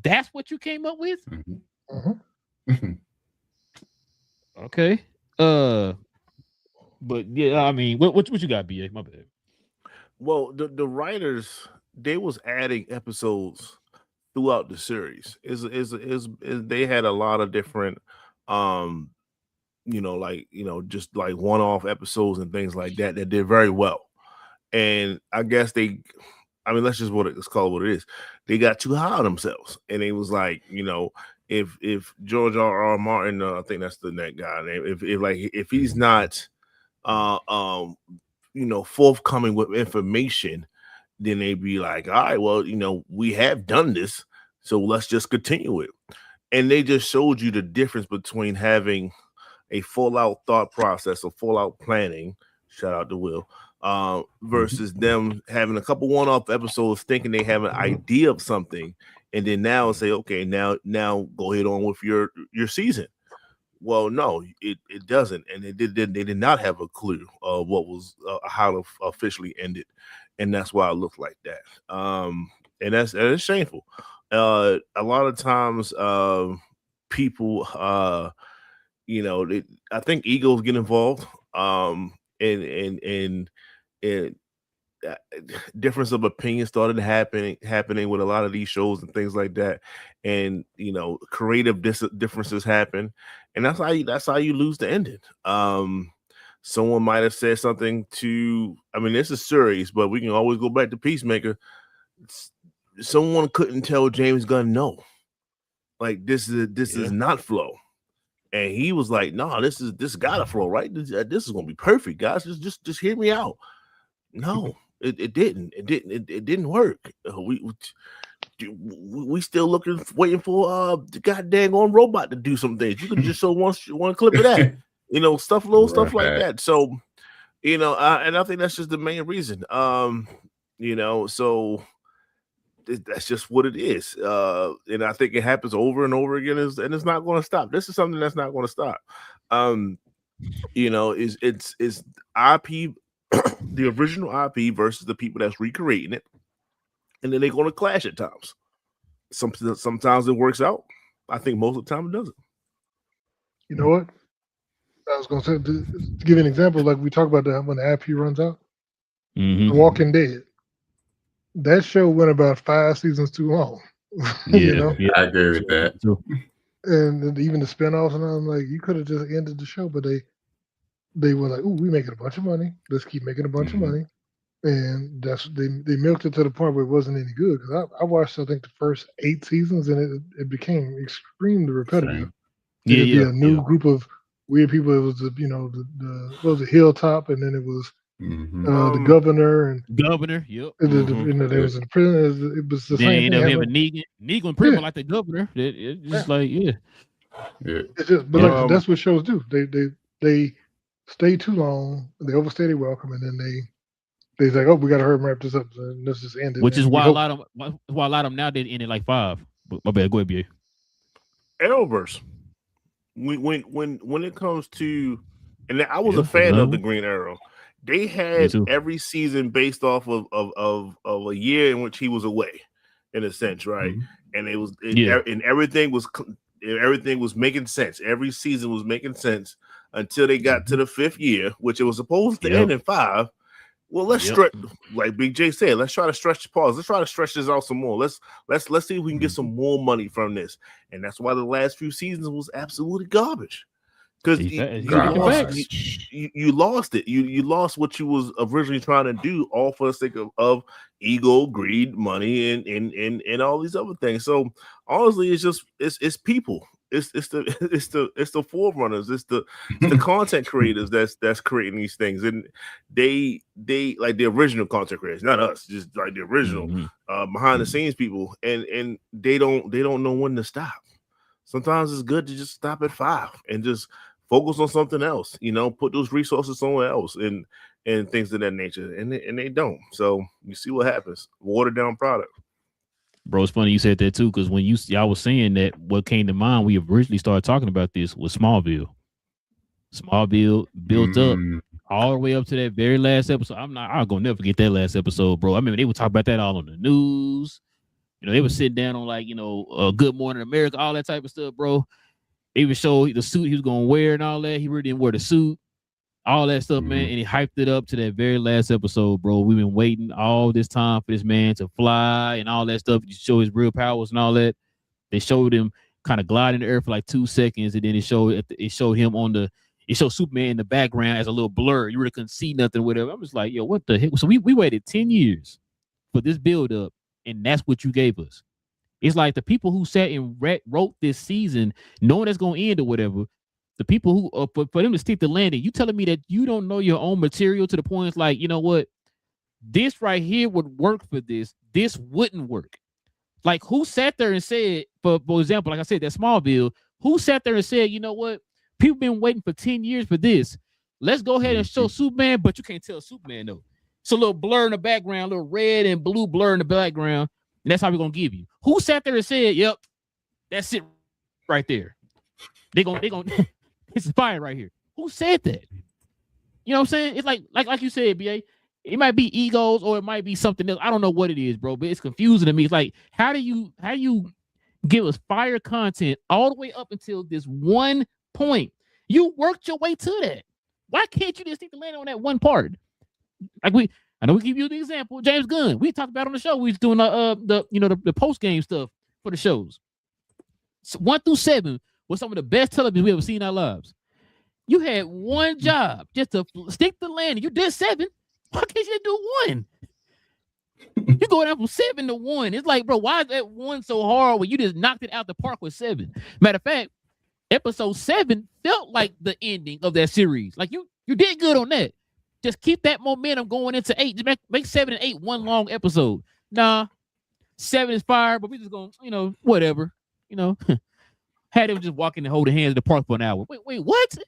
That's what you came up with. Okay. But yeah, I mean, what you got, BA? My bad. Well, the writers, they was adding episodes throughout the series. Is they had a lot of different um just like one-off episodes and things like that that did very well. And I guess let's just let's call it what it is. They got too high on themselves, and it was like, if George R. Martin, I think that's the net guy name, if he's not uh um forthcoming with information, then they'd be like, all right, well, we have done this, so let's just continue it. And they just showed you the difference between having a full out thought process or full out planning. Shout out to Will. Versus them having a couple one-off episodes, thinking they have an idea of something, and then now say, okay, now go ahead on with your season. Well, no, it doesn't, and they did not have a clue of what was how to officially end it, and that's why it looked like that. And it's shameful. A lot of times, people, I think egos get involved, and difference of opinion started happening with a lot of these shows and things like that, and creative differences happen, and that's how you lose the ending. Someone might have said something to, this is serious, but we can always go back to Peacemaker. Someone couldn't tell James Gunn no, like this is not flow. And he was like, "No, this gotta flow, right? This is gonna be perfect, guys. Just hear me out." No, it didn't. It didn't work. We still waiting for the goddamn on robot to do some things. You could just show one clip of that, stuff like that. So, and I think that's just the main reason. So that's just what it is. And I think it happens over and over again, and it's not going to stop. This is something that's not going to stop. It's IP, the original IP versus the people that's recreating it, and then they're going to clash at times. Sometimes it works out. I think most of the time it doesn't. You know what? I was going to say, to give you an example, like we talk about that when the IP runs out. The Walking Dead. That show went about 5 seasons too long. Yeah, I agree with that. And even the spinoffs, and I'm like, you could have just ended the show, but they were like, "Ooh, we making a bunch of money. Let's keep making a bunch of money." And they milked it to the point where it wasn't any good. Because I watched, I think, the first 8 seasons, and it became extremely repetitive. It'd be a new group of weird people. It was the what was it, Hilltop, and then it was the governor and governor. Yep. There was in prison. It was the same thing. Negan in prison like the governor. It just like It's just, but that's what shows do. They stay too long. They overstay their welcome, and then they like, oh, we got to hurry and wrap this up. So let's just end it. Which is why a lot of them now they ended like 5. But my bad, go ahead, BA. Arrowverse. When it comes to, and I was a fan of the Green Arrow. They had every season based off of a year in which he was away, in a sense, right? And it was and everything was making sense. Every season was making sense until they got to the 5th year, which it was supposed to end in 5. Well, let's stretch, like Big J said, let's try to stretch the pause. Let's try to stretch this out some more. Let's see if we can get some more money from this. And that's why the last few seasons was absolutely garbage. Because you lost it. You lost what you was originally trying to do, all for the sake of ego, greed, money, and all these other things. So honestly, it's people. It's the forerunners. It's the content creators that's creating these things, and they like the original content creators, not us, just like the original behind the scenes people, and they don't know when to stop. Sometimes it's good to just stop at 5 and just focus on something else, put those resources somewhere else and things of that nature. And they don't. So you see what happens. Watered down product. Bro, it's funny you said that too, because when y'all was saying that, what came to mind, we originally started talking about this was Smallville. Smallville built up all the way up to that very last episode. I'm gonna never forget that last episode, bro. I mean, they would talk about that all on the news. They would sit down on like, Good Morning America, all that type of stuff, bro. They even showed the suit he was gonna wear and all that. He really didn't wear the suit, all that stuff, man. And he hyped it up to that very last episode, bro. We've been waiting all this time for this man to fly and all that stuff. You show his real powers and all that. They showed him kind of gliding in the air for like 2 seconds, and then it showed him it showed Superman in the background as a little blur. You really couldn't see nothing, whatever. I'm just like, yo, what the heck? So we waited 10 years for this build up, and that's what you gave us. It's like the people who sat and wrote this season, knowing it's gonna end or whatever. The people who for them to stick the landing, you telling me that you don't know your own material to the point it's like, you know what? This right here would work for this. This wouldn't work. Like, who sat there and said, for example, like I said, that Smallville, who sat there and said, you know what? People been waiting for 10 years for this. Let's go ahead and show Superman, but you can't tell Superman though. It's a little blur in the background, a little red and blue blur in the background, and that's how we're gonna give you. Who sat there and said, yep, that's it right there. They gonna it's fire right here. Who said that? You know what I'm saying? It's like you said, BA. It might be egos or it might be something else. I don't know what it is, bro, but it's confusing to me. It's like, how do you give us fire content all the way up until this one point? You worked your way to that. Why can't you just stick the landing on that one part? Like I know we give you the example, James Gunn. We talked about on the show. We was doing the post game stuff for the shows. So 1 through 7 was some of the best television we ever seen in our lives. You had one job just to stick the landing. You did 7. Why can't you do 1? You go down from 7 to 1. It's like, bro, why is that 1 so hard when you just knocked it out the park with 7? Matter of fact, episode 7 felt like the ending of that series. Like you did good on that. Just keep that momentum going into 8. Just make 7 and 8 one long episode. Nah, 7 is fire, but we just gonna, whatever. Had them just walking and holding hands in the park for an hour. Wait, what?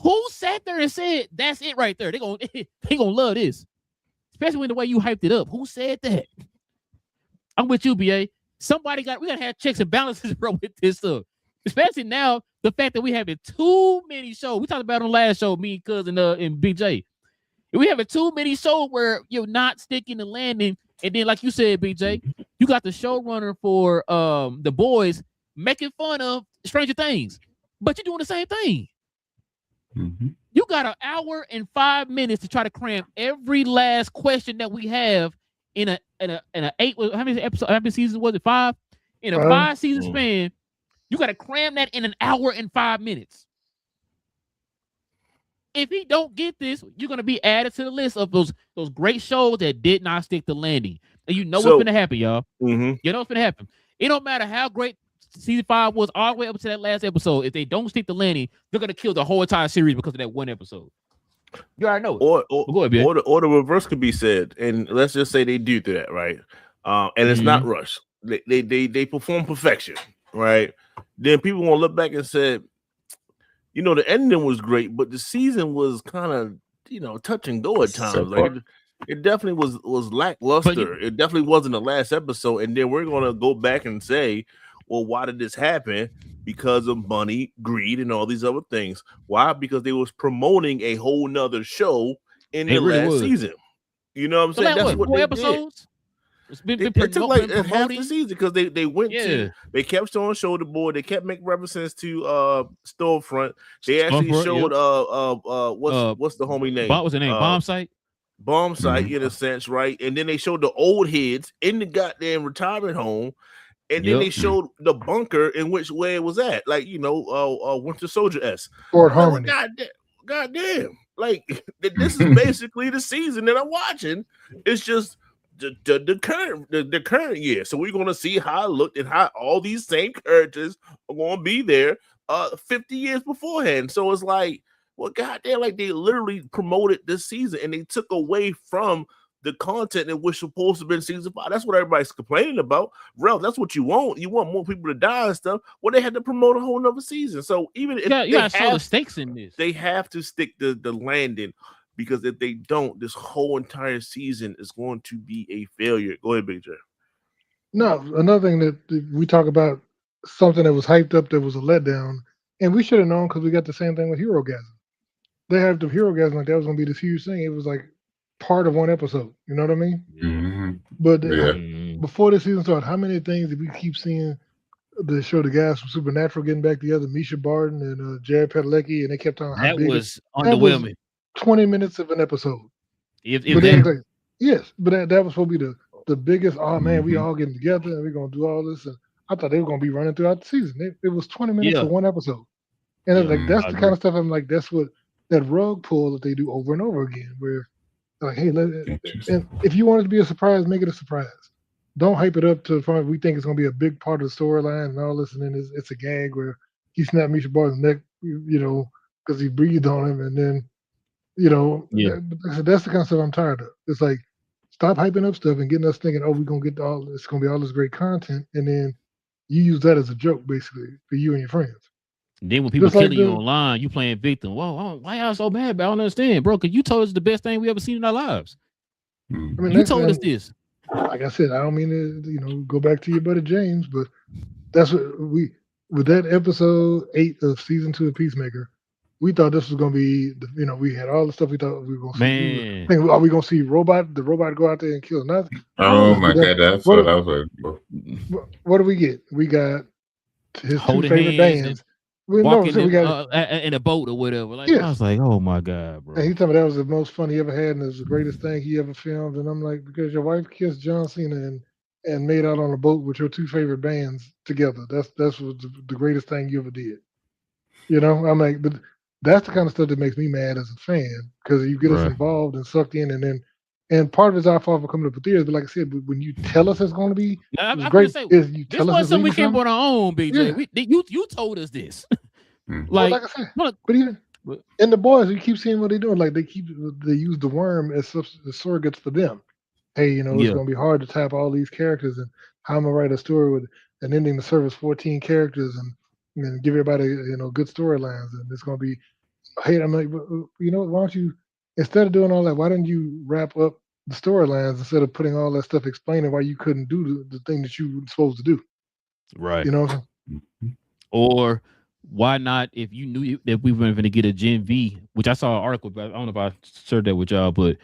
Who sat there and said that's it right there? They gonna love this, especially when the way you hyped it up. Who said that? I'm with you, BA. We gotta have checks and balances, bro, with this stuff. Especially now, the fact that we having too many shows. We talked about on the last show, me, cousin, and BJ. We having too many shows where you're not sticking the landing, and then, like you said, BJ, you got the showrunner for The Boys making fun of Stranger Things, but you're doing the same thing. You got an hour and 5 minutes to try to cram every last question that we have in a 8. How many episodes? How many seasons was it? 5? In a 5-season span, you got to cram that in an hour and 5 minutes. If he don't get this, you're gonna be added to the list of those great shows that did not stick the landing. And what's gonna happen, y'all. You know what's gonna happen. It don't matter how great season 5 was all the way up to that last episode. If they don't stick the landing, they're gonna kill the whole entire series because of that one episode. You already know it. Or the reverse could be said, and let's just say they do that, right? And it's not rushed. They perform perfection, right? Then people won't look back and say, the ending was great, but the season was kind of touch and go at times. Like it definitely was lackluster. It definitely wasn't the last episode, and then we're gonna go back and say, well, why did this happen? Because of money, greed, and all these other things. Why? Because they was promoting a whole nother show in the last season. You know what I'm saying? That's what they episodes? Did. It took like half the season because they went to, they kept showing shoulder board. They kept making references to Storefront. They actually showed what's the homie name? What's the name? Bomb Site. Bomb Site in a sense, right? And then they showed the old heads in the goddamn retirement home. And then they showed the bunker in which way it was at, like Winter Soldier S. Fort Harmony. God damn! Like this is basically the season that I'm watching. It's just the current year. So we're gonna see how it looked and how all these same characters are gonna be there 50 years beforehand. So it's like, well, goddamn, like they literally promoted this season and they took away from the content that was supposed to be in season 5. That's what everybody's complaining about. Ralph, that's what you want. You want more people to die and stuff. Well, they had to promote a whole nother season. So even if you got to show the stakes in this, they have to stick the landing, because if they don't, this whole entire season is going to be a failure. Go ahead, Big J. No, another thing that we talk about, something that was hyped up that was a letdown, and we should have known because we got the same thing with Hero Gasm. They have the Hero Gasm like that was going to be this huge thing. It was like part of one episode. You know what I mean? Mm-hmm. But before the season started, how many things did we keep seeing they showed the guys from Supernatural getting back together, Misha Barton and Jared Padalecki, and they kept talking how That big was that was underwhelming. 20 minutes of an episode. If But they that, act like, yes, but that was supposed to be the biggest. Oh man, we Mhm. all getting together and we're gonna do all this. And I thought they were gonna be running throughout the season. It was 20 minutes yeah, for one episode, and it's yeah, like that's I the agree. kind of stuff I'm like, that's what that rug pull that they do over and over again. Where like, hey, Interesting. and if you want it to be a surprise, make it a surprise. Don't hype it up to the point we think it's gonna be a big part of the storyline and all this, and then it's a gag where he snapped Misha Barton's neck, because he breathed on him, and then Yeah, that's the kind of stuff I'm tired of. It's like stop hyping up stuff and getting us thinking, oh, we're gonna get it's gonna be all this great content, and then you use that as a joke basically for you and your friends. and then when people Just like killing you online, you playing victim. Whoa, why y'all so mad? But I don't understand, bro. Because you told us the best thing we ever seen in our lives. I mean, Mhm. You told us this. like I said, I don't mean to go back to your buddy James, but that's what with that episode 8 of season 2 of Peacemaker. We thought this was gonna be, we had all the stuff we thought we were gonna see. Man, Are we gonna see the robot go out there and kill nothing? Oh No, my but god, that's what what I was waiting for. what do we get? We got his 2 holding favorite hands and bands. We walking we in, got in a boat or whatever. Like I yes. was like, oh my god, And bro. he told me that was the most fun he ever had and it was the greatest thing he ever filmed. And I'm like, because your wife kissed John Cena and made out on a boat with your 2 favorite bands together. That's what the greatest thing you ever did. I'm like, but that's the kind of stuff that makes me mad as a fan because you get us Right. involved and sucked in, and part of it's our fault for coming up with theories. But like I said, when you tell us it's going to be Now, it's I'm great, say is you this tell us wasn't it's something we leading came something. on our own, BJ. Yeah. You told us this. Mhm. Well, Like, like I said, look, but even but- in the boys, you keep seeing what they're doing. Like they use the worm as surrogates for them. Hey, it's yeah, going to be hard to tap all these characters, and how I'm gonna write a story with an ending to service 14 characters and give everybody good storylines, and it's going to be. Hey, I'm like, why don't you, instead of doing all that, why didn't you wrap up the storylines instead of putting all that stuff explaining why you couldn't do the thing that you were supposed to do? right. You know what I'm saying? Mhm. Or why not? If you knew that we were going to get a Gen V, which I saw an article, but I don't know if I shared that with y'all, but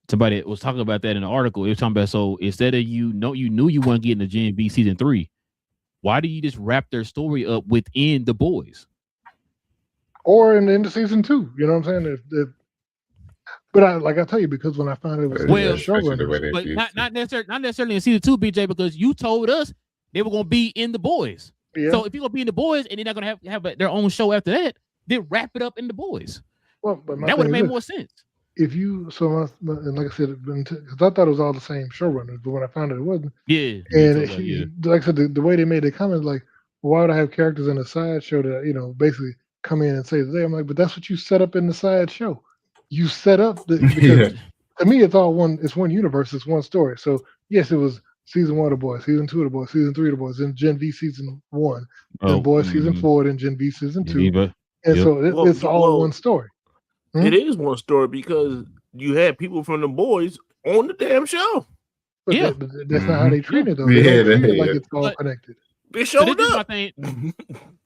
somebody was talking about that in the article. It was talking about, so instead of you knew you weren't getting a Gen V season 3, why do you just wrap their story up within the boys? Or in the end of season 2, you know what I'm saying? But I tell you, because when I found it was Well, especially the way showrunners, they but used not necessarily in season 2, BJ, because you told us they were going to be in the boys. yeah. So if you're going to be in the boys and they're not going to have their own show after that, then wrap it up in the boys. Well, but my That would have thing made is more this. sense. If you and like I said, because I thought it was all the same showrunners, but when I found it wasn't. Yeah. And Yeah. like I said, the way they made the comment, like, why would I have characters in a sideshow that basically come in and say today? I'm like, but that's what you set up in the sideshow. You set up because Yeah. to me it's all one. It's one universe. It's one story. So yes, it was season 1 of the boys, season 2 of the boys, season 3 of the boys, then Gen V season 1, then boys season 4, then Gen V season 2, and Yep. so Well, it's all one story. It is one story because you had people from the boys on the damn show. But, Yeah. but that's not how they treat it though. Yeah, They don't treat it like yeah. it's all But- connected. They So showed this is my up. thing.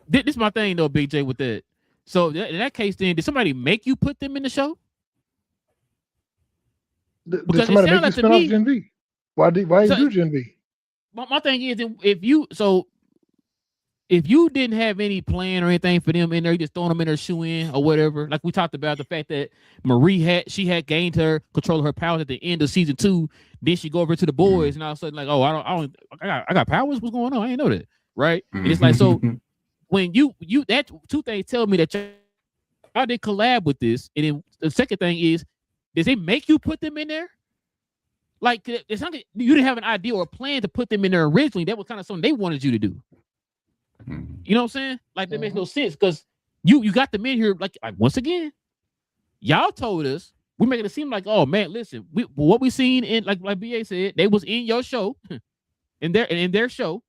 This is my thing though, BJ, with that. So in that case, then did somebody make you put them in the show? Did Because it somebody sound make you like to spin off me- Gen V? Why So- you do Gen V? My thing is, if you didn't have any plan or anything for them in there, you just throwing them in their shoe in or whatever. Like we talked about the fact that Marie had gained her control of her powers at the end of season 2. Then she go over to the boys, and all of a sudden, like, oh, I got powers. What's going on? I didn't know that, right? And it's like, so when you that 2 things tell me that y'all did collab with this, and then the second thing is, does they make you put them in there? Like, it's not that you didn't have an idea or a plan to put them in there originally. That was kind of something they wanted you to do. You know what I'm saying? Like, that makes no sense because you got them in here. Like once again, y'all told us, we're making it seem like, oh man, listen, what we seen in like BA said, they was in your show, in their show.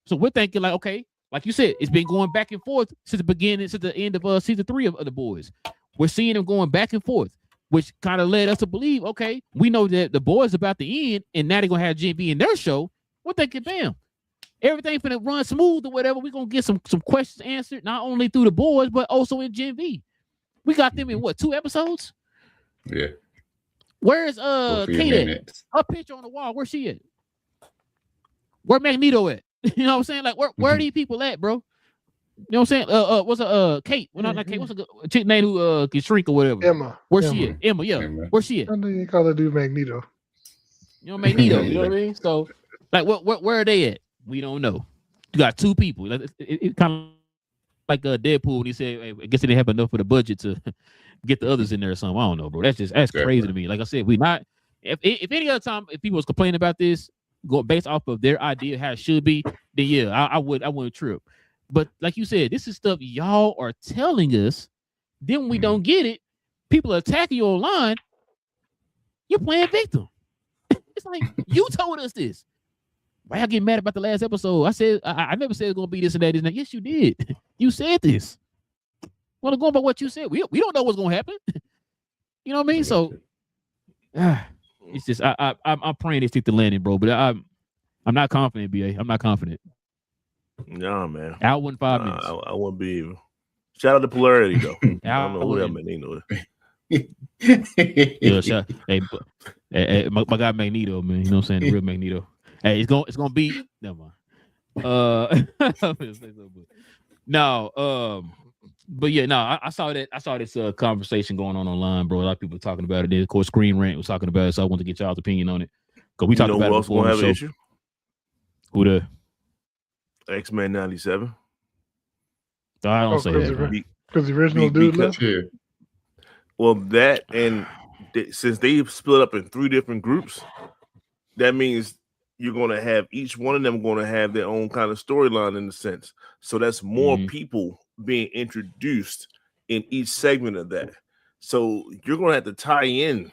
So we're thinking like, okay, like you said, it's been going back and forth since the end of season 3 of the boys. We're seeing them going back and forth, which kind of led us to believe, okay, we know that the boys about to end, and now they're gonna have Gen V in their show. We're thinking, bam, everything finna run smooth or whatever. We're gonna get some questions answered, not only through the boys, but also in Gen V. We got them in what, 2 episodes? Yeah. Where's For a few Kate at? minutes. Her picture on the wall, where's she at? Where Magneto at? You know what I'm saying? Like, where are these people at, bro? You know what I'm saying? What's Kate? Well, not Kate. What's a chick name who can shrink or whatever? Emma. Where's she at? Emma, yeah. Where's she at? I know you call that dude Magneto. You know, Magneto. You know what I mean? So, like, where are they at? We don't know. You got two people. It kind of like Deadpool when he said, hey, I guess they didn't have enough for the budget to get the others in there or something. I don't know, bro. That's crazy to me. Like I said, we not. If any other time, if people was complaining about this, go based off of their idea of how it should be, then yeah, I wouldn't trip. But like you said, this is stuff y'all are telling us. Then when we don't get it, people are attacking you online. You're playing victim. It's like you told us this. Why y'all get mad about the last episode? I said I never said it's gonna be this and that. This and that. Yes, you did. You said this. Well, going by what you said, we don't know what's gonna happen. You know what I mean? So it's just I'm praying they stick the landing, bro. But I'm not confident, BA. I'm not confident. Nah, man. Out in 5 minutes. I wouldn't be even. Shout out to Polarity though. I don't know who that Magneto is. Yeah, shout. Hey, my guy Magneto, man. You know what I'm saying? The real Magneto. Hey, it's gonna be. Never mind. No. But yeah, no. I saw that. I saw this conversation going on online, bro. A lot of people talking about it. Then, of course, Screen Rant was talking about it, so I want to get y'all's opinion on it because we talked about it before. Have an issue? Who the X-Men 97? I don't say that. Because the original dude left. Well, that and since they split up in 3 different groups, that means you're going to have each one of them going to have their own kind of storyline in a sense. So that's more people being introduced in each segment of that. So you're going to have to tie in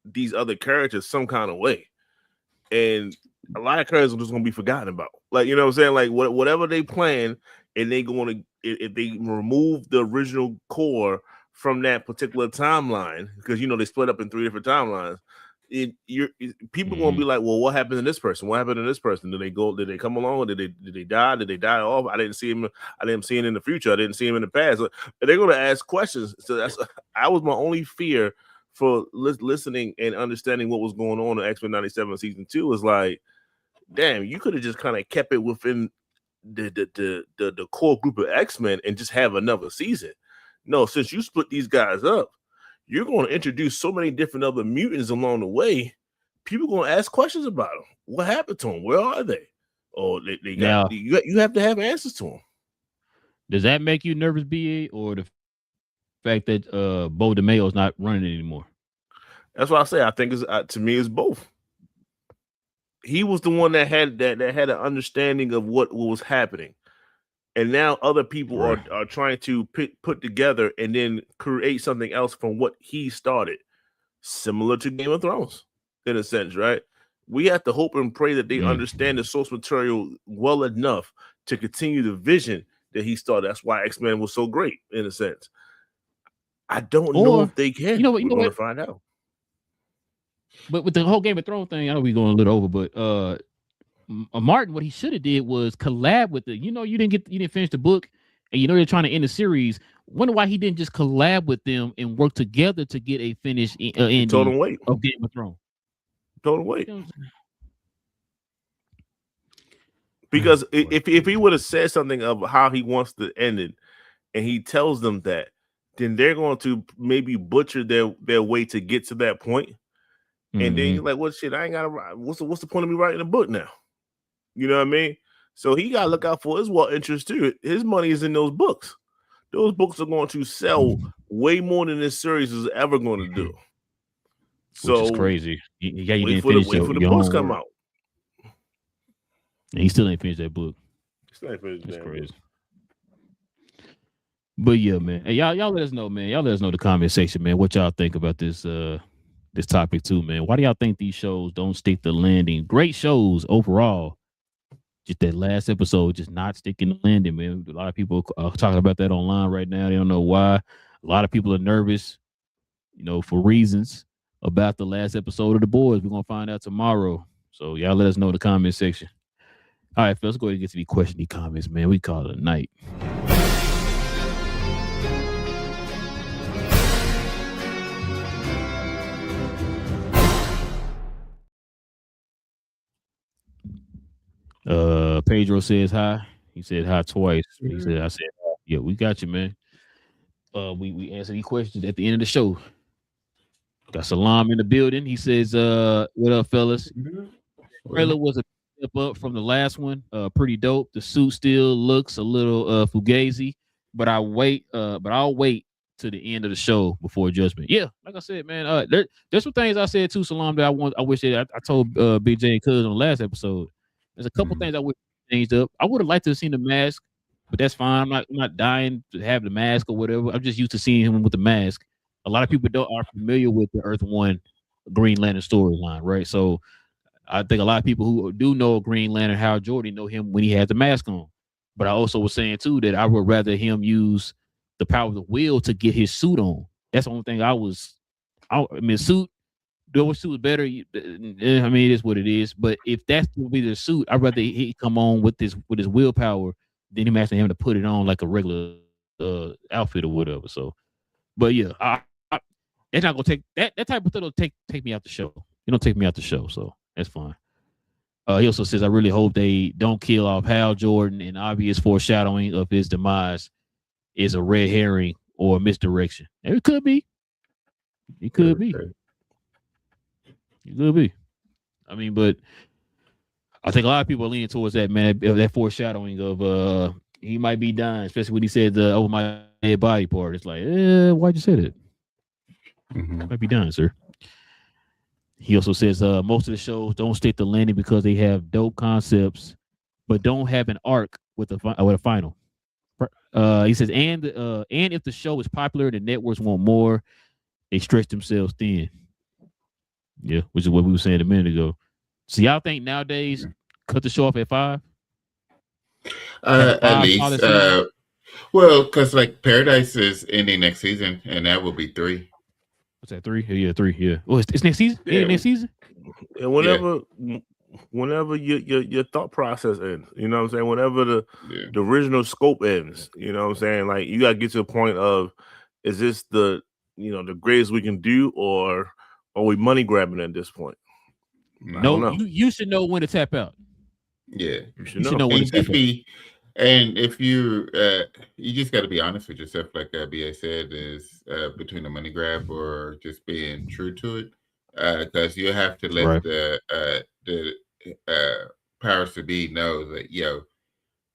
these other characters some kind of way. And a lot of characters are just going to be forgotten about. Like, you know what I'm saying? Like whatever they plan, and they going to, if they remove the original core from that particular timeline, because, you know, they split up in 3 different timelines, people going to be like, well, what happened to this person? What happened to this person? Did they come along? Or did they die? Did they die off? I didn't see him in the future. I didn't see him in the past. They're going to ask questions. So that was my only fear for listening and understanding what was going on in X-Men 97 season 2 is like, damn, you could have just kind of kept it within the core group of X-Men and just have another season. No, since you split these guys up, you're going to introduce so many different other mutants along the way. People are going to ask questions about them. What happened to them? Where are they? Oh, they got. You have to have answers to them. Does that make you nervous, BA, or the fact that Bo DeMayo is not running anymore? That's what I say. I think to me, it's both. He was the one that had an understanding of what was happening. And now other people are trying to put together and then create something else from what he started, similar to Game of Thrones, in a sense, right? We have to hope and pray that they understand the source material well enough to continue the vision that he started. That's why X-Men was so great, in a sense. I don't know if they can. We're going to find out. But with the whole Game of Thrones thing, I know we're going a little over, but Martin, what he should have did was collab with you didn't finish the book, and they're trying to end the series. Wonder why he didn't just collab with them and work together to get a finished ending of Game of Thrones. Total wait. Because if he would have said something of how he wants to end it, and he tells them that, then they're going to maybe butcher their way to get to that point. And then you're like, well, shit, I ain't got to write. What's the point of me writing a book now? You know what I mean? So he got to look out for his interest too. His money is in those books. Those books are going to sell way more than this series is ever going to do. So which is crazy. You wait for the books come out. And he still ain't finished that book. That's crazy. But yeah, man. Hey, y'all let us know, man. Y'all let us know in the comment section, man, what y'all think about this this topic too, man. Why do y'all think these shows don't stick the landing? Great shows overall. Just that last episode, just not sticking the landing, man. A lot of people are talking about that online right now. They don't know why. A lot of people are nervous, for reasons about the last episode of The Boys. We're gonna find out tomorrow. So y'all let us know in the comment section. All right, let's go ahead and get to the questioning comments, man. We call it a night. Pedro says hi. He said hi twice. He said, I said, yeah, we got you, man. We answer these questions at the end of the show. Got Salam in the building. He says, what up, fellas? Trailer was a step up from the last one. Pretty dope. The suit still looks a little fugazi, but I'll wait to the end of the show before judgment. Yeah, like I said, man. There's some things I said too, Salam, that I wish that I told BJ and Cuz on the last episode. There's a couple things I would changed up. I would have liked to have seen the mask, but that's fine. I'm not dying to have the mask or whatever. I'm just used to seeing him with the mask. A lot of people are familiar with the Earth One Green Lantern storyline, right? So I think a lot of people who do know Green Lantern, Hal Jordan, know him when he had the mask on. But I also was saying too that I would rather him use the power of the will to get his suit on. That's the only thing I mean, suit. The suit was better. I mean, it is what it is. But if that's to be the suit, I'd rather he come on with his willpower than him asking him to put it on like a regular outfit or whatever. So, but yeah, it's not gonna take that type of thing. Will take me out the show. You don't take me out the show, so that's fine. He also says, I really hope they don't kill off Hal Jordan, and obvious foreshadowing of his demise is a red herring or a misdirection. It could be. It could be. It could be. I mean, but I think a lot of people are leaning towards that, man, that foreshadowing of he might be dying, especially when he said the over my dead body part. It's like, why'd you say that? Might be dying, sir. He also says most of the shows don't stick to landing because they have dope concepts, but don't have an arc with a final. He says, and if the show is popular, the networks want more. They stretch themselves thin. Yeah, which is what we were saying a minute ago. So y'all think nowadays cut the show off at 5? At least, well, because like Paradise is ending next season, and that will be 3. What's that, 3? Yeah, 3. Yeah. Oh, it's next season. Yeah, next season. And whenever your thought process ends, you know what I'm saying. Whenever the original scope ends, you know what I'm saying. Like you gotta get to a point of, is this the greatest we can do, or are we money grabbing at this point? No, you should know when to tap out. Yeah, you should know when to tap out. And if you just got to be honest with yourself, like BA said, is between the money grab or just being true to it, because you have to let the powers to be know that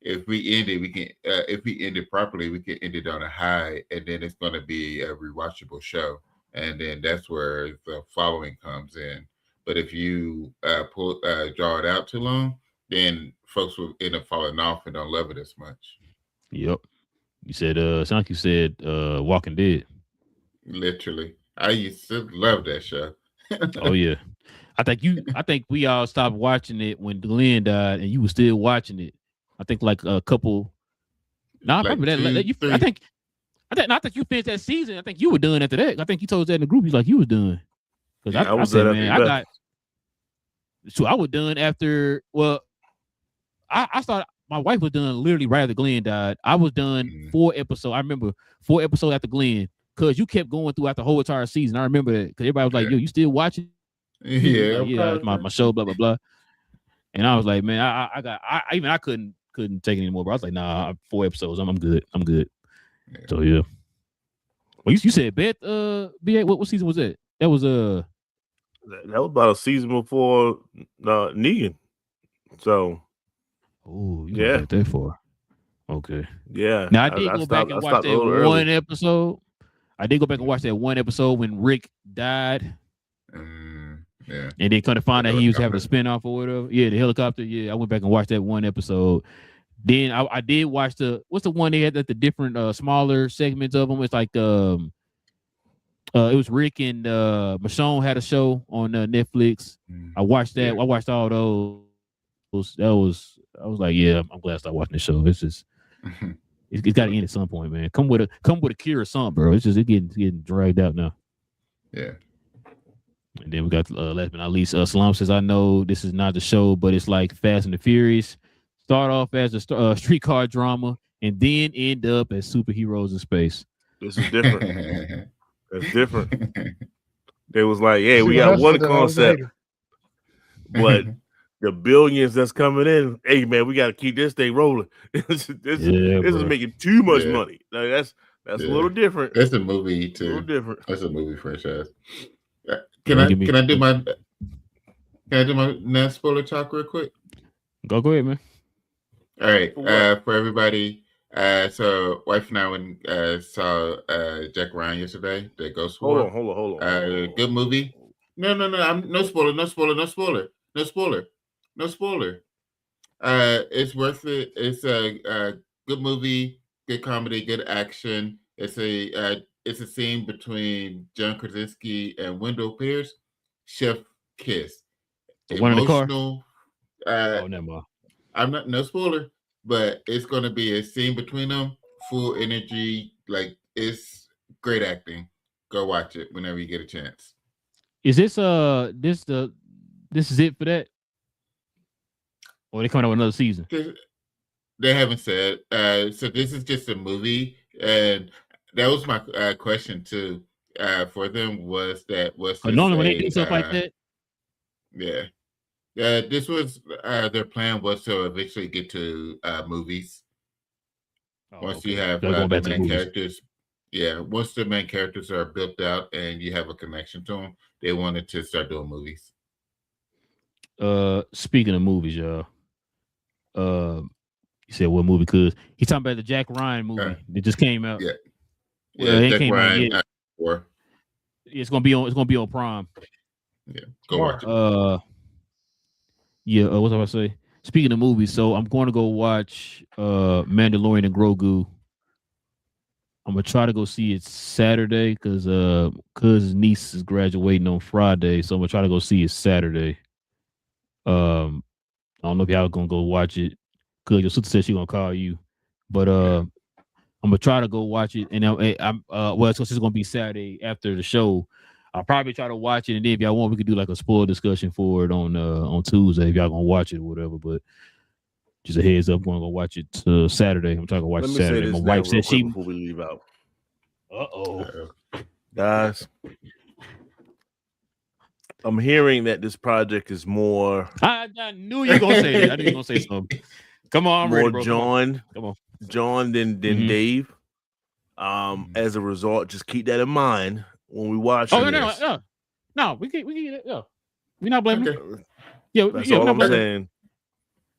if we end it, we can if we end it properly, we can end it on a high, and then it's going to be a rewatchable show, and then that's where the following comes in. But if you draw it out too long, then folks will end up falling off and don't love it as much. Yep. You said sound like you said Walking Dead. Literally. I used to love that show. Oh yeah. I think we all stopped watching it when Glenn died, and you were still watching it. I think like a couple. No, like I remember that. I think you finished that season. I think you were done after that. I think you told us that in the group. He's like, you was done. Because I said, man, so I was done after. Well, I started. My wife was done literally right after Glenn died. I was done 4 episodes. I remember 4 episodes after Glenn, because you kept going throughout the whole entire season. I remember that, because everybody was like, "Yo, you still watching?" Yeah, like, yeah, my show, blah blah blah. And I was like, man, I couldn't take it anymore. But I was like, nah, 4 episodes, I'm good. Yeah. So yeah. Well, you said bet BA, what season was that? That was that was about a season before Negan. So you got that far. Okay. Yeah. Now I did go back and watch that one episode. I did go back and watch that one episode when Rick died. Yeah. And then kind of find out he was having a spinoff or whatever. Yeah, the helicopter. Yeah, I went back and watched that one episode. Then I did watch what's the one they had at the different smaller segments of them. It's like it was Rick and Michonne had a show on Netflix. I watched that. Yeah. I watched all those. I was like, yeah, I'm glad I started watching the show. It's just it's got to end at some point, man. Come with a cure or something, bro. It's getting dragged out now. Yeah. And then we got last but not least, Salam says, I know this is not the show, but it's like Fast and the Furious. Start off as a streetcar drama and then end up as superheroes in space. This is different. It's different. They was like, yeah, we got one concept, but the billions that's coming in. Hey man, we got to keep this thing rolling. this is making too much money. Like, that's a little different. That's a movie too. A little different. That's a movie franchise. Can I do my non-spoiler talk real quick? Go ahead, man. All right. For everybody, so wife and I saw Jack Ryan yesterday, the Ghost War. Hold on. Good movie. No. No spoiler. It's worth it. It's a good movie, good comedy, good action. It's a scene between John Krasinski and Wendell Pierce. Chef kiss. The one in the car. Emotional. Never mind. I'm not no spoiler, but it's gonna be a scene between them, full energy. Like, it's great acting. Go watch it whenever you get a chance. Is this this is it for that? Or they coming out with another season? They haven't said. So this is just a movie, and that was my question too. For them was normally when they do stuff like that. Yeah. This was their plan was to eventually get to movies. Once you have the main characters, once the main characters are built out and you have a connection to them, they wanted to start doing movies. Speaking of movies, y'all, you said what movie? Cause he's talking about the Jack Ryan movie that just came out. Yeah, it came out yet. It's gonna be on Prime. Yeah, go watch it. What was I about to say? Speaking of movies, so I'm going to go watch Mandalorian and Grogu. I'm gonna try to go see it Saturday because his niece is graduating on Friday, so I'm gonna try to go see it Saturday. I don't know if y'all gonna go watch it because your sister said she's gonna call you, but I'm gonna try to go watch it, and I'm so it's gonna be Saturday after the show. I'll probably try to watch it, and then if y'all want, we could do like a spoiler discussion for it on Tuesday if y'all gonna watch it or whatever. But just a heads up, I'm gonna go watch it Saturday. I'm trying to watch it Saturday. My wife said she before we leave out. Guys, I'm hearing that this project is more. I knew you were gonna say that. I knew you were gonna say something. Come on, I'm more ready, bro. Come on. John than Dave. As a result, just keep that in mind when we watch. No, we can we're not blaming. Okay. Yeah, that's all I'm saying.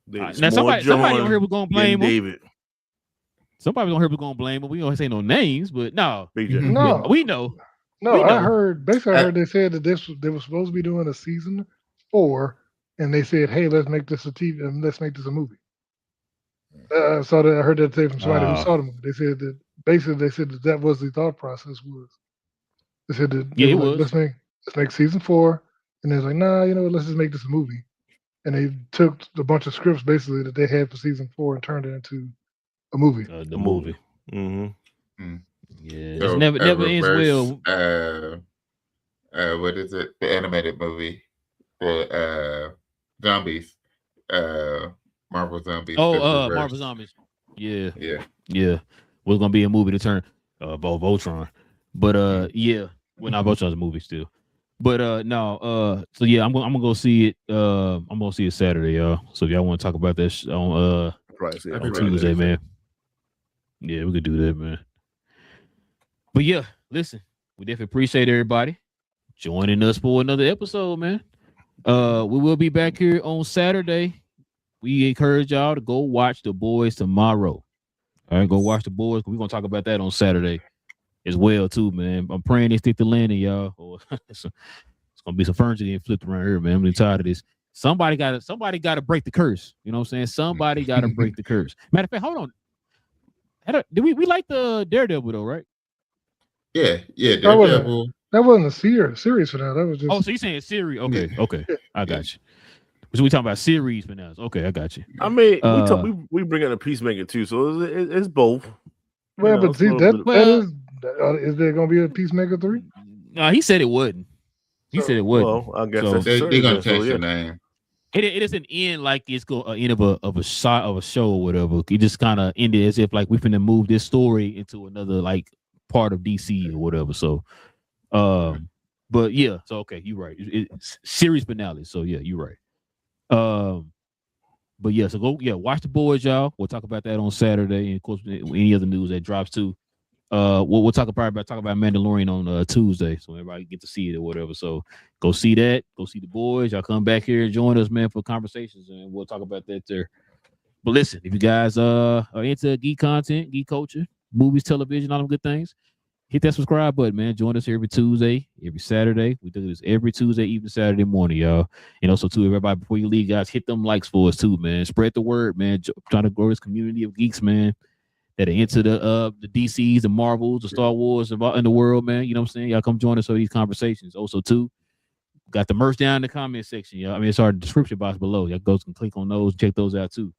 Now somebody on here was gonna blame David. Somebody on here was gonna blame him. We don't say no names, but no, no, we know. No, I heard they said that they were supposed to be doing a season 4, and they said, "Hey, let's make this a TV and let's make this a movie." I heard that say from somebody who saw the movie. They said that basically that was the thought process was. They said that it was. Let's make season 4, and they're like, "Nah, let's just make this a movie." And they took a bunch of scripts basically that they had for season 4 and turned it into a movie. The movie. Mm-hmm. Yeah, so, never ends well. What is it? The animated movie, the zombies, Marvel Zombies. Marvel Zombies. Yeah. Was gonna be a movie to turn Voltron, but well, not Voltron's a movie still. But no, so yeah, I'm gonna go see it. I'm gonna see it Saturday, y'all. So if y'all want to talk about that on Tuesday, man. Yeah, we could do that, man. But yeah, listen, we definitely appreciate everybody joining us for another episode, man. We will be back here on Saturday. We encourage y'all to go watch The Boys tomorrow. All right, go watch The Boys. We're gonna talk about that on Saturday as well, too, man. I'm praying they stick to landing, y'all. It's gonna be some furniture getting flipped around here, man. I'm really tired of this. Somebody gotta break the curse. You know what I'm saying? Somebody gotta break the curse. Matter of fact, hold on. Did we like the Daredevil though, right? Yeah, Daredevil. That wasn't a series for that. That was just. Oh, so you saying series? Okay, I got you. So we talking about series for now. Okay, I got you. I mean, we bring in a Peacemaker too, so it's both. Well, but see, is there going to be a Peacemaker 3? No, he said it wouldn't. He said it wouldn't. Well, I guess they're going to change the name. It doesn't end like it's end of a show or whatever. It just kind of ended as if like we finna move this story into another like part of DC or whatever. So, but yeah. So okay, you're right. It's series finale. So yeah, you're right. But yeah, so go watch the boys, y'all. We'll talk about that on Saturday, and of course, any other news that drops too. We'll talk about Mandalorian on Tuesday, so everybody get to see it or whatever. So go see that. Go see the boys. Y'all come back here and join us, man, for conversations, and we'll talk about that there. But listen, if you guys are into geek content, geek culture, movies, television, all them good things, hit that subscribe button, man. Join us here every Tuesday, every Saturday. We do this every Tuesday, even Saturday morning, y'all. And also, too, everybody, before you leave, guys, hit them likes for us, too, man. Spread the word, man. Trying to grow this community of geeks, man, that are into the DCs, the Marvels, the Star Wars in the world, man. You know what I'm saying? Y'all come join us for these conversations. Also, too, got the merch down in the comment section, y'all. I mean, it's our description box below. Y'all go and click on those, check those out, too.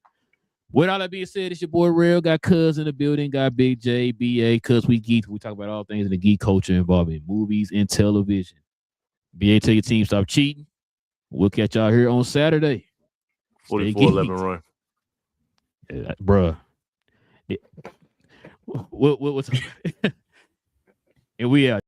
With all that being said, it's your boy Real. Got Cuz in the building. Got Big J, BA, Cuz We Geek. We talk about all things in the geek culture involving movies and television. BA, tell your team stop cheating. We'll catch y'all here on Saturday. 44-11 run. Bruh. What's and we out.